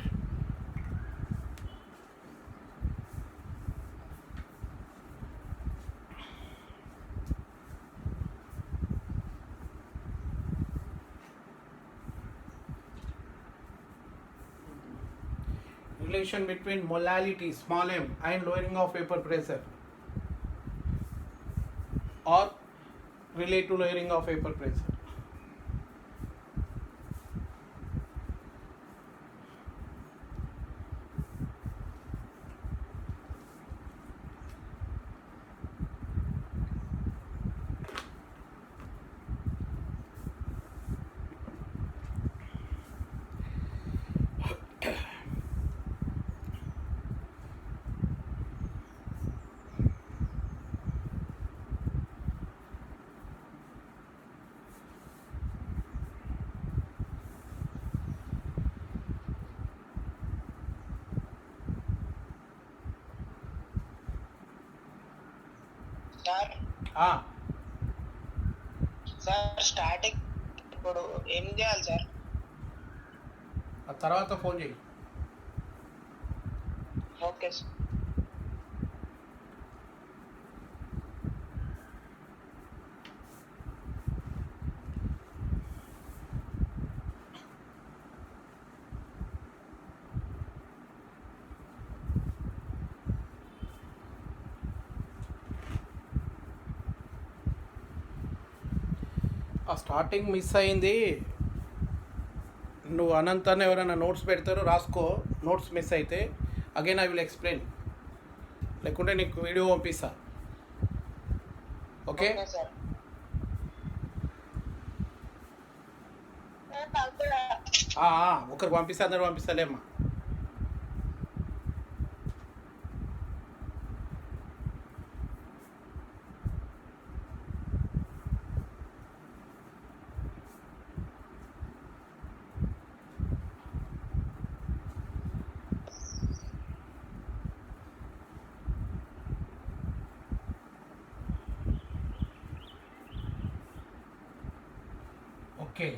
Relation between molality small m and lowering of vapor pressure, or relate to lowering of vapor pressure. Sir sir starting ఇప్పుడు ఏం చేయాలి sir? ఆ తర్వాత phone చేయి. Okay sir. ఆ starting miss అయింది. నువ్వు అనంతాన్ని ఎవరైనా నోట్స్ పెడతారో రాసుకో. నోట్స్ మిస్ అయితే అగైన్ ఐ విల్ ఎక్స్ప్లెయిన్, లేకుంటే నీకు వీడియో పంపిస్తా. Okay, sir. ఒకరు పంపిస్తా, అందరు పంపిస్తాలేమ్మా. Okay.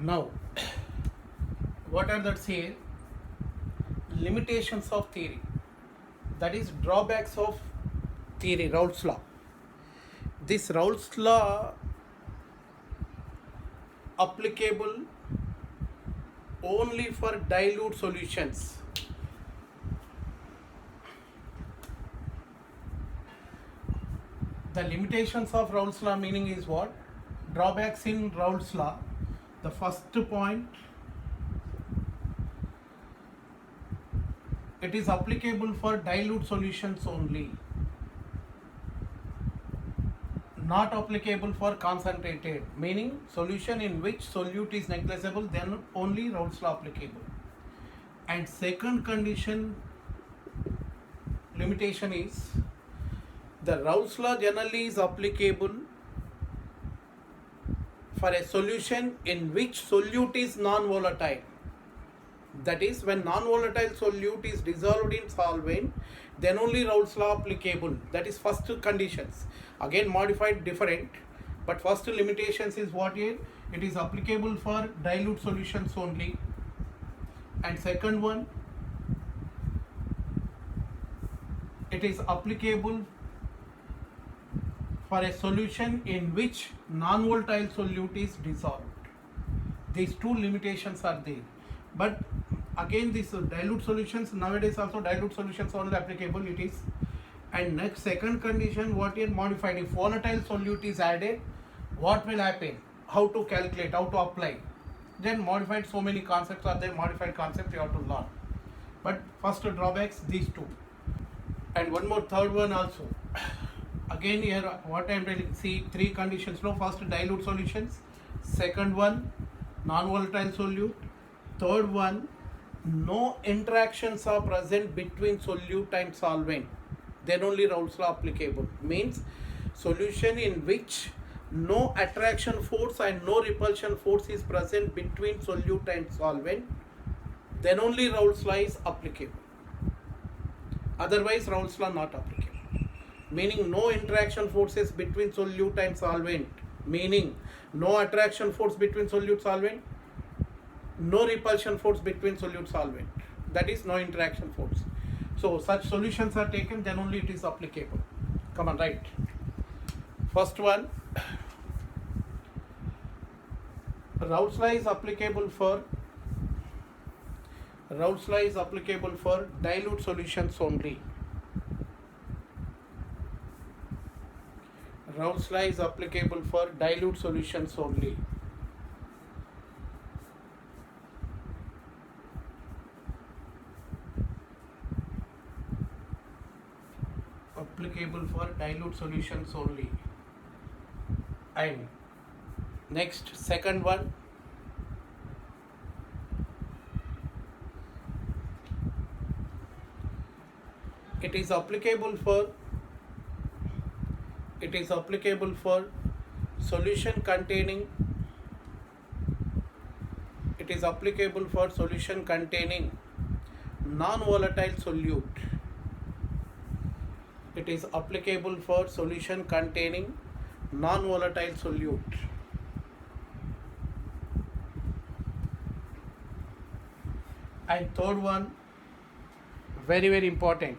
Now, what are the say limitations of theory? That is drawbacks of theory, Raoult's law. This Raoult's law applicable only for dilute solutions. The limitations of Raoult's law meaning is what? Drawbacks in Raoult's law. The first point, it is applicable for dilute solutions only, not applicable for concentrated, meaning solution in which solute is negligible, then only Raoult's law applicable. And second condition limitation is the Raoult's law generally is applicable for a solution in which solute is non-volatile. That is, when non-volatile solute is dissolved in solvent, then only Raoult's law applicable. That is first conditions. Again modified different, but first limitations is what here? it is applicable for dilute solutions only. And second one, it is applicable for a solution in which non-volatile solute is dissolved. These two limitations are there. But again, these dilute solutions, nowadays also dilute solutions only applicable it is. And next, second condition, what is modified? If volatile solute is added, what will happen? How to calculate, how to apply? Then modified, so many concepts are there, modified concept you have to learn. But first drawbacks, these two. And one more, third one also. Again here, what I am telling, see three conditions. No, first dilute solutions, second one non-volatile solute, third one no interactions are present between solute and solvent. Then only Raoult's law applicable. Means solution in which no attraction force and no repulsion force is present between solute and solvent, then only Raoult's law is applicable. Otherwise Raoult's law not applicable. Meaning no interaction forces between solute and solvent, meaning no attraction force between solute solvent, no repulsion force between solute solvent, that is no interaction force. So such solutions are taken, then only it is applicable. Come on, write. First one, Raoult's law is applicable for dilute solutions only. Raoult's law is applicable for dilute solutions only. Applicable for dilute solutions only. And next, second one, it is applicable for solution containing non-volatile solute. It is applicable for solution containing non-volatile solute. And third one, very very important,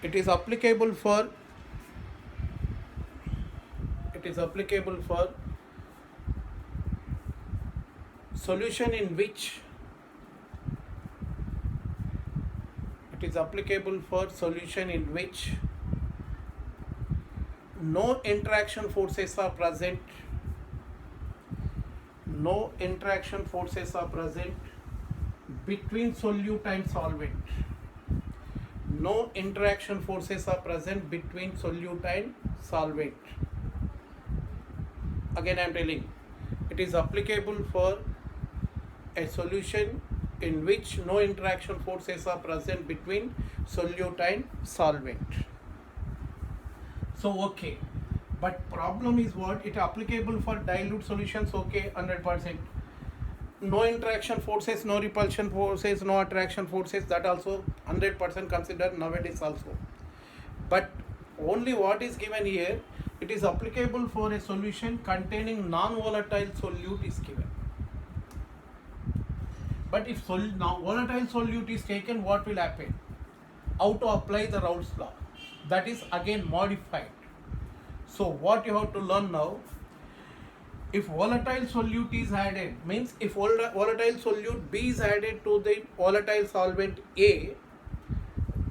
it is applicable for solution in which no interaction forces are present between solute and solvent. No interaction forces are present between solute and solvent. Again I am telling, it is applicable for a solution in which no interaction forces are present between solute and solvent. So okay, but problem is what? It applicable for dilute solutions, okay, 100%. No interaction forces, no repulsion forces, no attraction forces, that also 100% considered nowadays also. But only what is given here, it is applicable for a solution containing non-volatile solute is given. But if volatile solute is taken, what will happen? How to apply the Raoult's law? That is again modified. So what you have to learn now, if volatile solute is added, means if volatile solute B is added to the volatile solvent A,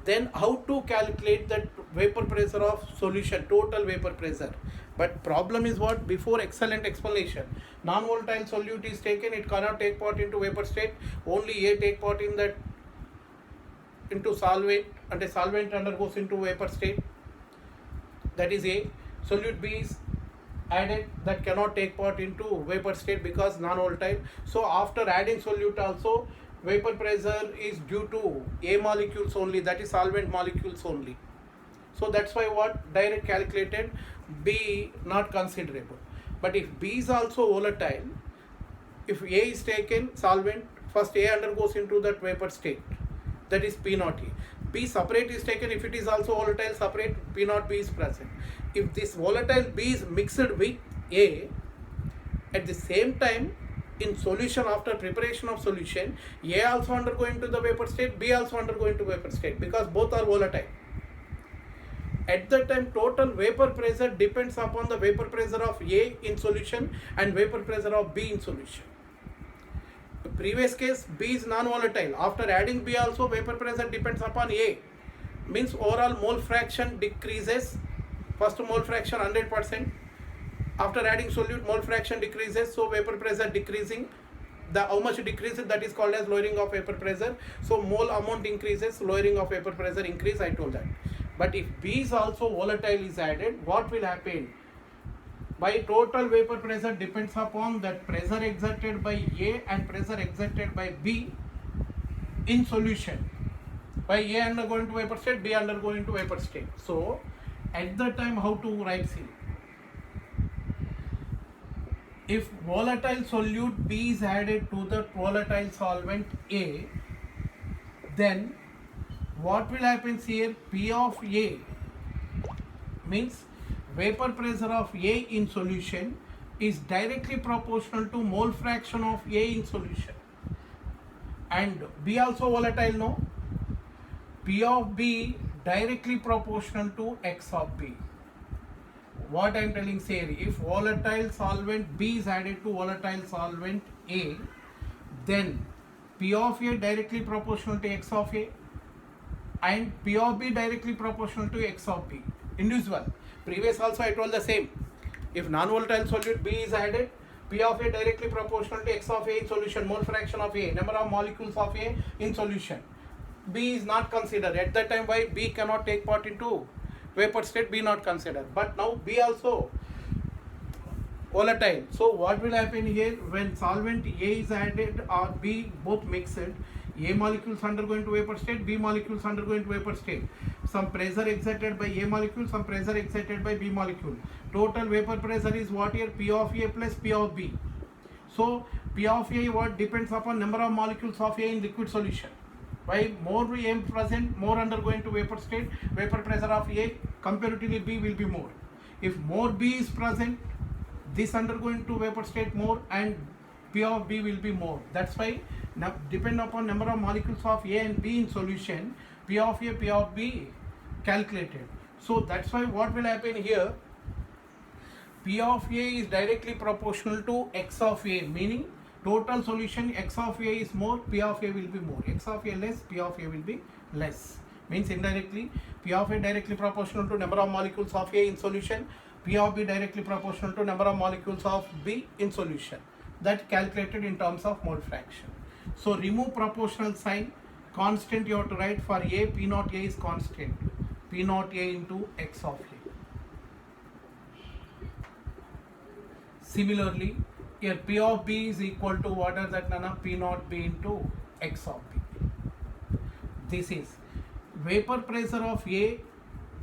then how to calculate that vapor pressure of solution, total vapor pressure. But problem is what? Before excellent explanation, non-volatile solute is taken, it cannot take part into vapor state, only A take part in that into solvent, and a solvent undergoes into vapor state, that is A. Solute B is added, that cannot take part into vapor state because non-volatile. So after adding solute also, vapor pressure is due to A molecules only, that is solvent molecules only. So that's why what? Direct calculated, B not considerable. But if B is also volatile, if A is taken solvent, first A undergoes into that vapor state, that is P naught A. B separate is taken, if it is also volatile separate, P naught B is present. If this volatile B is mixed with A, at the same time in solution, after preparation of solution, A also undergoing to the vapor state, B also undergoing to vapor state, because both are volatile. At that time total vapor pressure depends upon the vapor pressure of A in solution and vapor pressure of B in solution. The previous case, B is non-volatile. After adding B also, vapor pressure depends upon A. Means overall mole fraction decreases. First mole fraction 100%. After adding solute, mole fraction decreases, so vapor pressure decreasing. The how much decreases, that is called as lowering of vapor pressure. So mole amount increases, lowering of vapor pressure increase, I told that. But if B is also volatile is added, what will happen? By total vapor pressure depends upon that pressure exerted by A and pressure exerted by B in solution. By A undergoing to vapor state, B undergoing to vapor state. So at the time, how to write C? If volatile solute B is added to the volatile solvent A, then what will happen here? P of A means vapor pressure of A in solution is directly proportional to mole fraction of A in solution. And B also volatile, no? P of B directly proportional to X of B. What I am telling here, if volatile solvent B is added to volatile solvent A, then P of A directly proportional to X of A and P of B directly proportional to X of B. Individual. Previous also I told the same. If non-volatile solute B is added, P of A directly proportional to X of A in solution, mole fraction of A, number of molecules of A in solution. B is not considered. At that time, why B cannot take part into vapor state, B not considered. But now B also volatile. So what will happen here when solvent A is added or B both mixed? A molecules undergoing to vapor state, B molecules undergoing to vapor state. Some pressure exerted by A molecule, some pressure exerted by B molecule. Total vapor pressure is what here? P of A plus P of B. So P of A what depends upon number of molecules of A in liquid solution. Why more A present, more undergoing to vapor state, vapor pressure of A comparatively B will be more. If more B is present, this undergoing to vapor state more and P of B will be more. That's why now depend upon number of molecules of A and B in solution, P of A, P of B calculated. So that's why what will happen here, P of A is directly proportional to X of A, meaning total solution X of A is more, P of A will be more. X of A less, P of A will be less. Means indirectly, P of A directly proportional to number of molecules of A in solution, P of B directly proportional to number of molecules of B in solution. That calculated in terms of mole fraction. So remove proportional sign, constant you have to write for A, P naught A is constant. P naught A into X of A. Similarly, here P of B is equal to what are that, Nana? P naught B into X of B. This is vapor pressure of A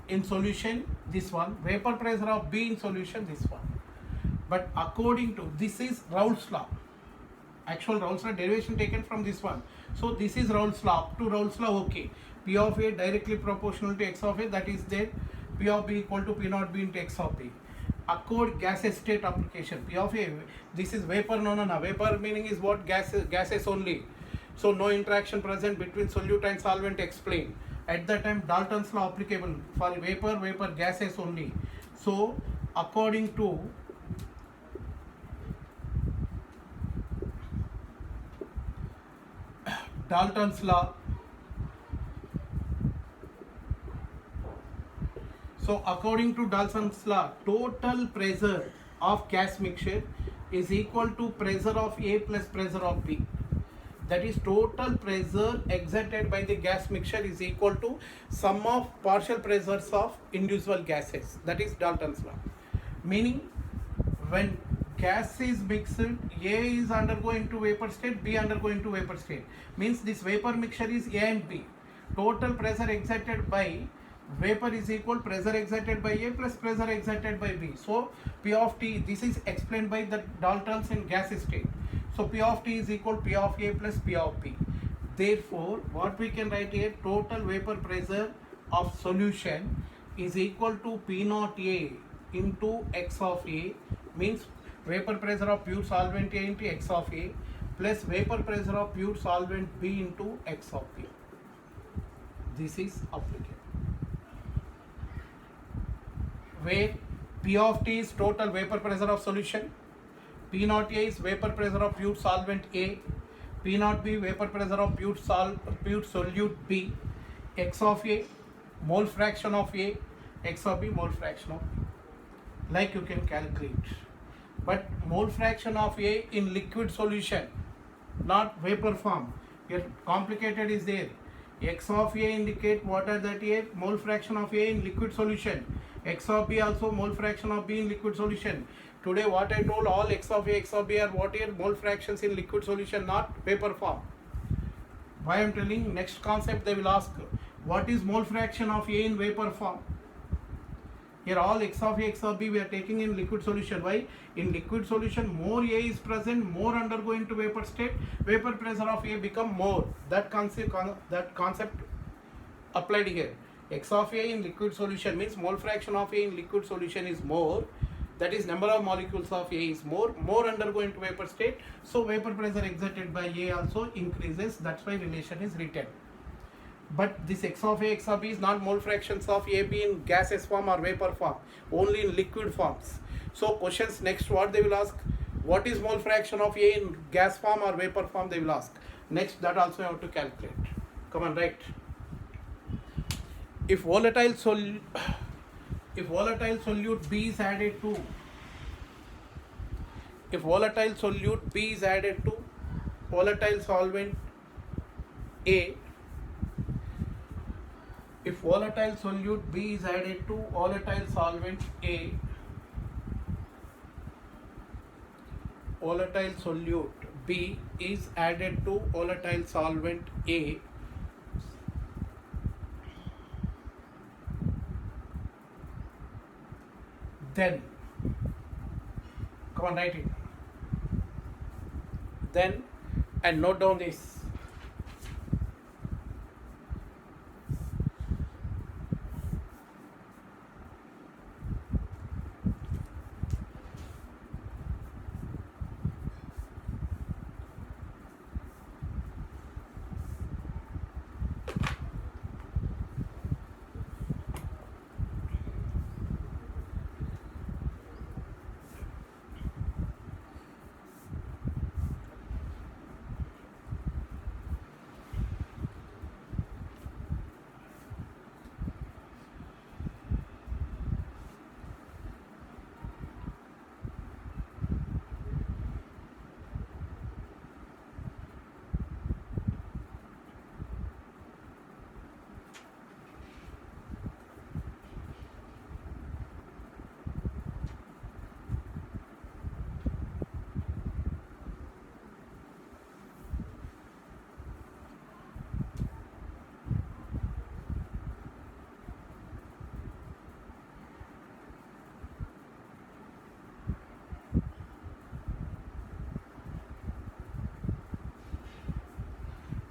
in solution, this one. Vapor pressure of B in solution, this one. But according to, this is Raoult's law. Actual Raoult's law derivation taken from this one. So this is Raoult's law. Up to Raoult's law, okay. P of A directly proportional to X of A, that is there. P of B equal to P naught B into X of B. Accord gaseous state application. P of A, this is vapor, no. Vapor meaning is what? Gases only. So no interaction present between solute and solvent explained. At that time Dalton's law applicable for vapor gases only. So according to Dalton's law, so according to Dalton's law, total pressure of gas mixture is equal to pressure of A plus pressure of B. That is, total pressure exerted by the gas mixture is equal to sum of partial pressures of individual gases. That is Dalton's law. Meaning, when gas is mixed, A is undergoing to vapor state, B undergoing to vapor state. Means this vapor mixture is A and B. Total pressure exerted by vapor is equal pressure exerted by A plus pressure exerted by B. So P of T, this is explained by the Daltons in gas state. So P of T is equal P of A plus P of B. Therefore, what we can write here, total vapor pressure of solution is equal to P naught A into X of A, means vapor pressure of pure solvent A into X of A plus vapor pressure of pure solvent B into X of A. This is applicable. Where P of T is total vapor pressure of solution, P naught A is vapor pressure of pure solvent A, P naught B vapor pressure of pure solute B, X of A mole fraction of A, X of B mole fraction of B. Like you can calculate. But mole fraction of A in liquid solution, not vapor form. Here complicated is there. X of A indicate what are that here? Mole fraction of A in liquid solution. X of B also mole fraction of B in liquid solution. Today what I told, all X of A, X of B are what here? Mole fractions in liquid solution, not vapor form. Why I am telling? Next concept they will ask, what is mole fraction of A in vapor form? Here all X of A, X of B we are taking in liquid solution. Why? In liquid solution more A is present, more undergoing to vapor state, vapor pressure of A become more. That concept applied here. X of A in liquid solution means mole fraction of A in liquid solution is more. That is number of molecules of A is more undergoing to vapor state. So vapor pressure exerted by A also increases. That's why relation is written. But this X of A, X of B is not mole fractions of A, B in gaseous form or vapor form, only in liquid forms. So questions next what they will ask, what is mole fraction of A in gas form or vapor form they will ask. Next that also you have to calculate. Come on, write. If volatile solute B is added to, if volatile solute B is added to volatile solvent A, if volatile solute B is added to volatile solvent A, volatile solute B is added to volatile solvent A, then, come on, write it. Then, and note down this.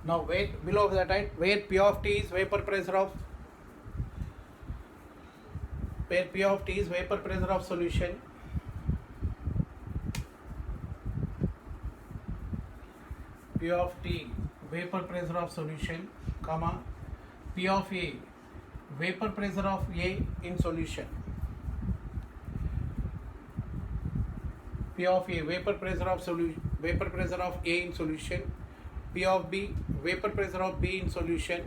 Now wait, below that, right, where P of T is vapor pressure of, where P of T is vapor pressure of solution, P of T vapor pressure of solution, comma, P of A vapor pressure of A in solution, P of A vapor pressure of vapor pressure of A in solution, P of B vapor pressure of B in solution.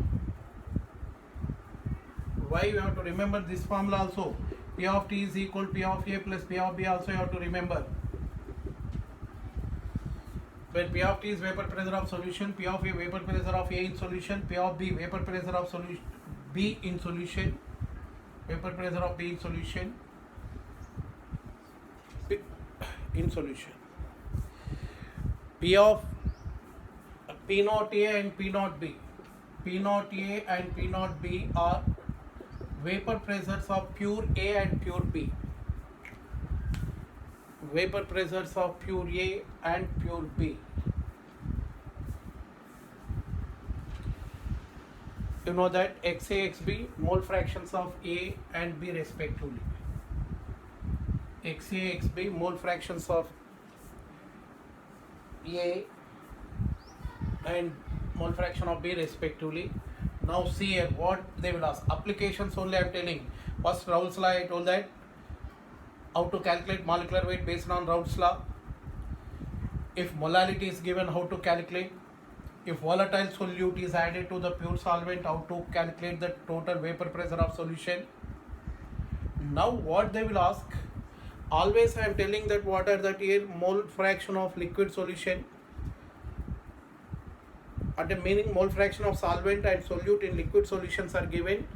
Why you have to remember this formula also? P of T is equal to P of A plus P of B also you have to remember. When P of T is vapor pressure of solution, P of A vapor pressure of A in solution, P of B vapor pressure of B in solution, vapor pressure of B in solution, P of P naught A and P naught B. P naught A and P naught B are vapor pressures of pure A and pure B. Vapor pressures of pure A and pure B. you know that XA, XB, mole fractions of A and B respectively. XA, XB, mole fractions of A and mole fraction of B respectively. Now see here what they will ask. Applications only I am telling. First Raoult's law I told that how to calculate molecular weight based on Raoult's law. If molality is given, how to calculate. If volatile solute is added to the pure solvent, how to calculate the total vapor pressure of solution. Now what they will ask, always I am telling that what are that here mole fraction of liquid solution, at the meaning mole fraction of solvent and solute in liquid solutions are given.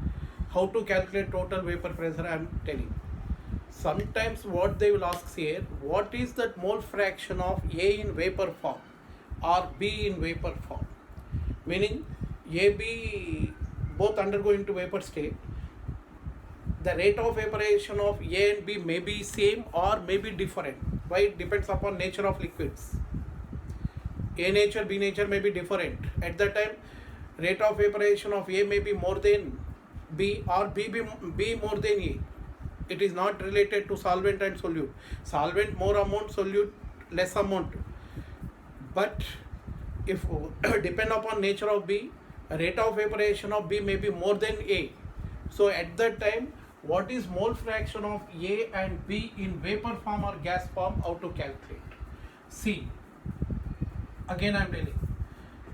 How to calculate total vapor pressure I am telling. Sometimes what they will ask here, what is that mole fraction of A in vapor form or B in vapor form, meaning A, B both undergo into vapor state. The rate of evaporation of A and B may be same or may be different. Why? It depends upon nature of liquids. A nature, B nature may be different. At that time, rate of evaporation of A may be more than B or B more than A. It is not related to solvent and solute. Solvent more amount, solute less amount. But if depend upon nature of B, rate of evaporation of B may be more than A. So at that time, what is mole fraction of A and B in vapor form or gas form? How to calculate? See, again I am telling.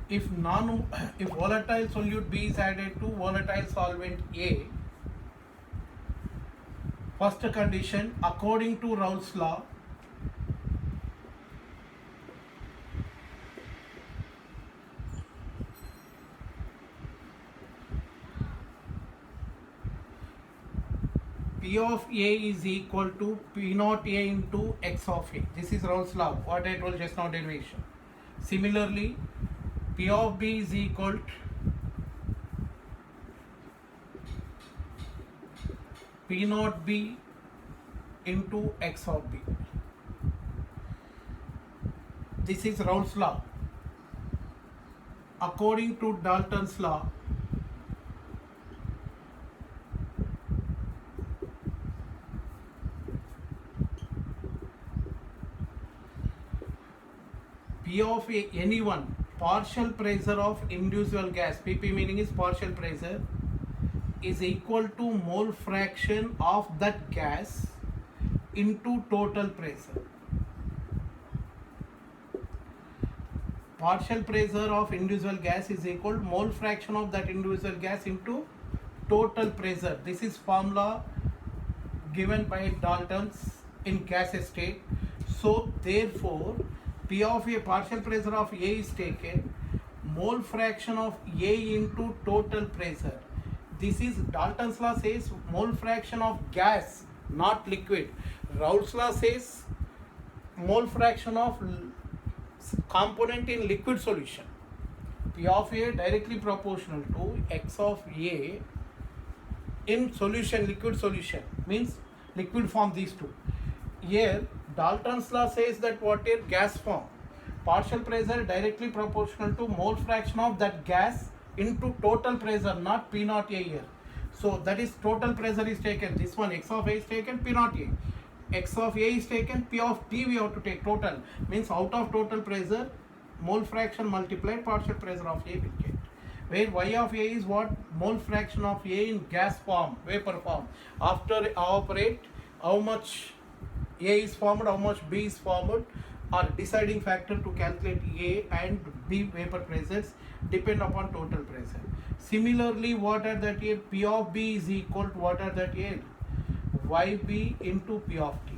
If volatile solute B is added to volatile solvent A, first condition according to Raoult's law, P of A is equal to P naught A into X of A. This is Raoult's law, what I told just now, derivation. Similarly, P of B is equal to P naught B into X of B. This is Raoult's law. According to Dalton's law, P of A, any one, partial pressure of individual gas, PP meaning is partial pressure, is equal to mole fraction of that gas into total pressure. Partial pressure of individual gas is equal to mole fraction of that individual gas into total pressure. This is formula given by Dalton's in gas state. So therefore, P of A, partial pressure of A is taken, mole fraction of A into total pressure. This is Dalton's law says mole fraction of gas, not liquid. Raoult's law says mole fraction of component in liquid solution. P of A directly proportional to X of A in solution, liquid solution, means liquid form, these two. Here Dalton's law says that what is gas form, partial pressure directly proportional to mole fraction of that gas into total pressure, not P naught A here. So that is total pressure is taken. This one X of A is taken, P naught A. X of A is taken, P of T we have to take total. Means out of total pressure, mole fraction multiplied partial pressure of A will get. Where Y of A is what? Mole fraction of A in gas form, vapor form. After evaporate, how much A is formed, how much B is formed, are deciding factor to calculate A and B vapor pressures depend upon total pressure. Similarly, what are that here? P of B is equal to what are that here? YB into P of T,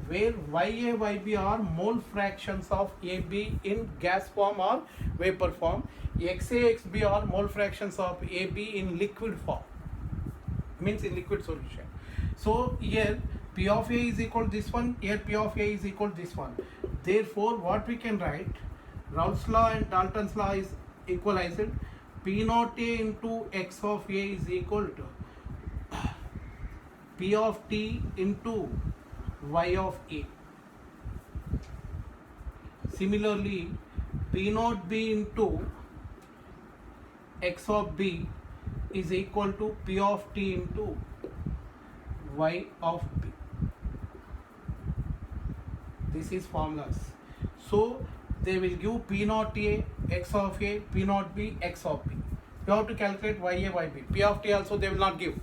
where YA, YB are mole fractions of AB in gas form or vapor form. XA, XB are mole fractions of AB in liquid form, means in liquid solution. So here P of A is equal to this one, here P of A is equal to this one. Therefore, what we can write, Raoult's law and Dalton's law is equalized. P naught A into X of A is equal to P of T into Y of A. Similarly, P naught B into X of B is equal to P of T into Y of B. This is formulas. So they will give P naught A, X of A, P naught B, X of B. You have to calculate YA, YB. P of T also they will not give.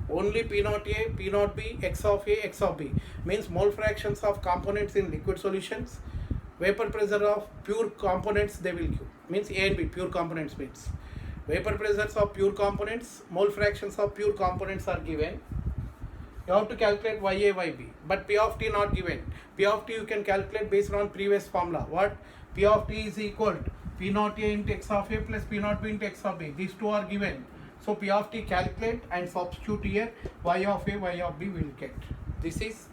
Only P naught A, P naught B, X of A, X of B. Means mole fractions of components in liquid solutions. Vapor pressure of pure components they will give. Means A and B, pure components means. Vapor pressures of pure components, mole fractions of pure components are given. You have to calculate YA, YB. But P of T not given. P of T you can calculate based on previous formula. What? P of T is equal to P naught A into X of A plus P naught B into X of B. These two are given. So P of T calculate and substitute here Y of A, Y of B will get. This is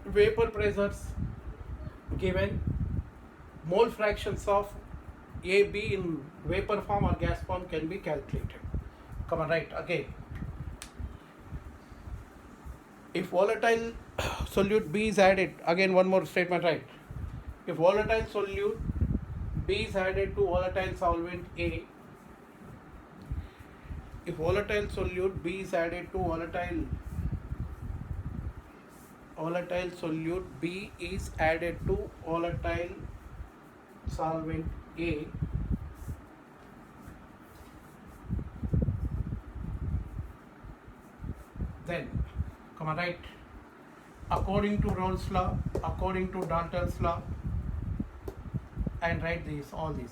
vapor pressures given, mole fractions of A, B in vapor form or gas form can be calculated. Come on, right, again. If volatile solute B is added, again one more statement, right? If volatile solute B is added to volatile solvent A, if volatile solute B is added to volatile solute B is added to volatile solvent A, then come on, right, according to Rolle's law, according to Dalton's law, and write this, all this.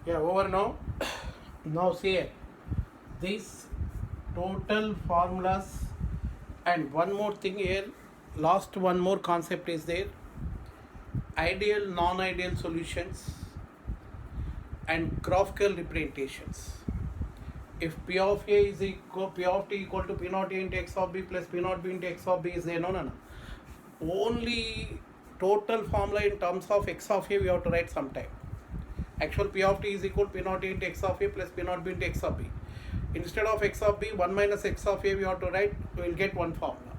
Yeah, over now. Now see these total formulas, and one more thing here, last one more concept is there, ideal, non-ideal solutions and graphical representations. If P of A is equal, P of T equal to P naught A into X of B plus P naught B into X of B is there, no. Only total formula in terms of X of A we have to write sometime. Actual P of T is equal to P naught A into X of A plus P naught B into X of B. Instead of X of B, 1 minus X of A we have to write, we will get one formula.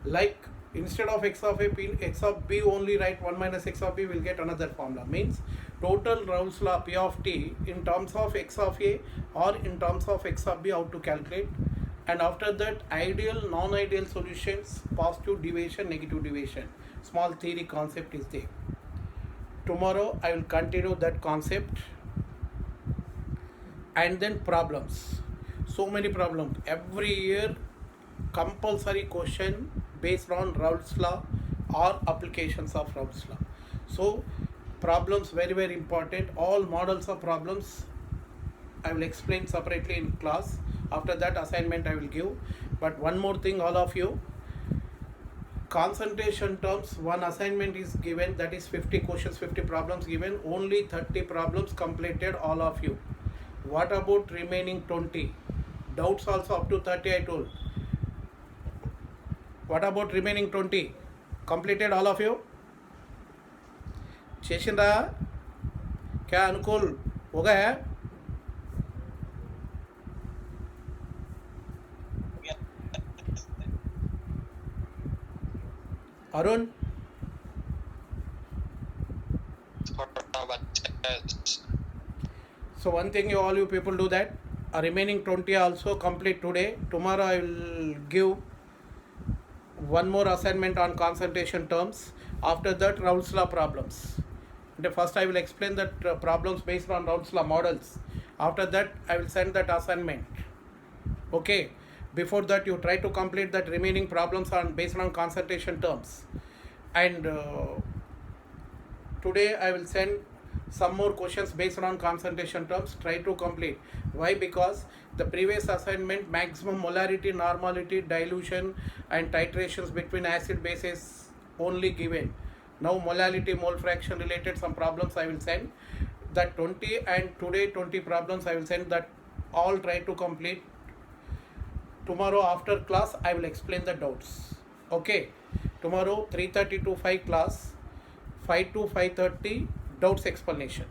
Like instead of X of A, X of B only write 1 minus X of B, we will get another formula. Means total Rolle's law P of T in terms of X of A or in terms of X of B how to calculate. And after that, ideal, non-ideal solutions, positive deviation, negative deviation. Small theory concept is there. Tomorrow I will continue that concept, and then problems. So many problems. Every year compulsory question based on Rolle's law or applications of Rolle's law. So problems very, very important. All models of problems I will explain separately in class. After that assignment I will give. But one more thing, all of you, concentration terms, one assignment is given, that is 50 questions, 50 problems given, only 30 problems completed, all of you. What about remaining 20? Doubts also up to 30 I told. What about remaining 20? Completed all of you? चेशिंदा क्या अनुकूल हो गया है? Arun so one thing you all you people do that remaining 20 also complete today. Tomorrow I will give one more assignment on concentration terms. After that Raoult's law problems. First I will explain that problems based on Raoult's law models. After that I will send that assignment. Okay, before that you try to complete that remaining problems on based on concentration terms. And today I will send some more questions based on concentration terms. Try to complete. Why? Because the previous assignment maximum molarity, normality, dilution and titrations between acid bases only given. Now molality, mole fraction related some problems I will send. That 20 and today 20 problems I will send, that all try to complete. Tomorrow after class I will explain the doubts. Okay, tomorrow 3:30 to 5 class, 5 to 5:30 doubts explanation.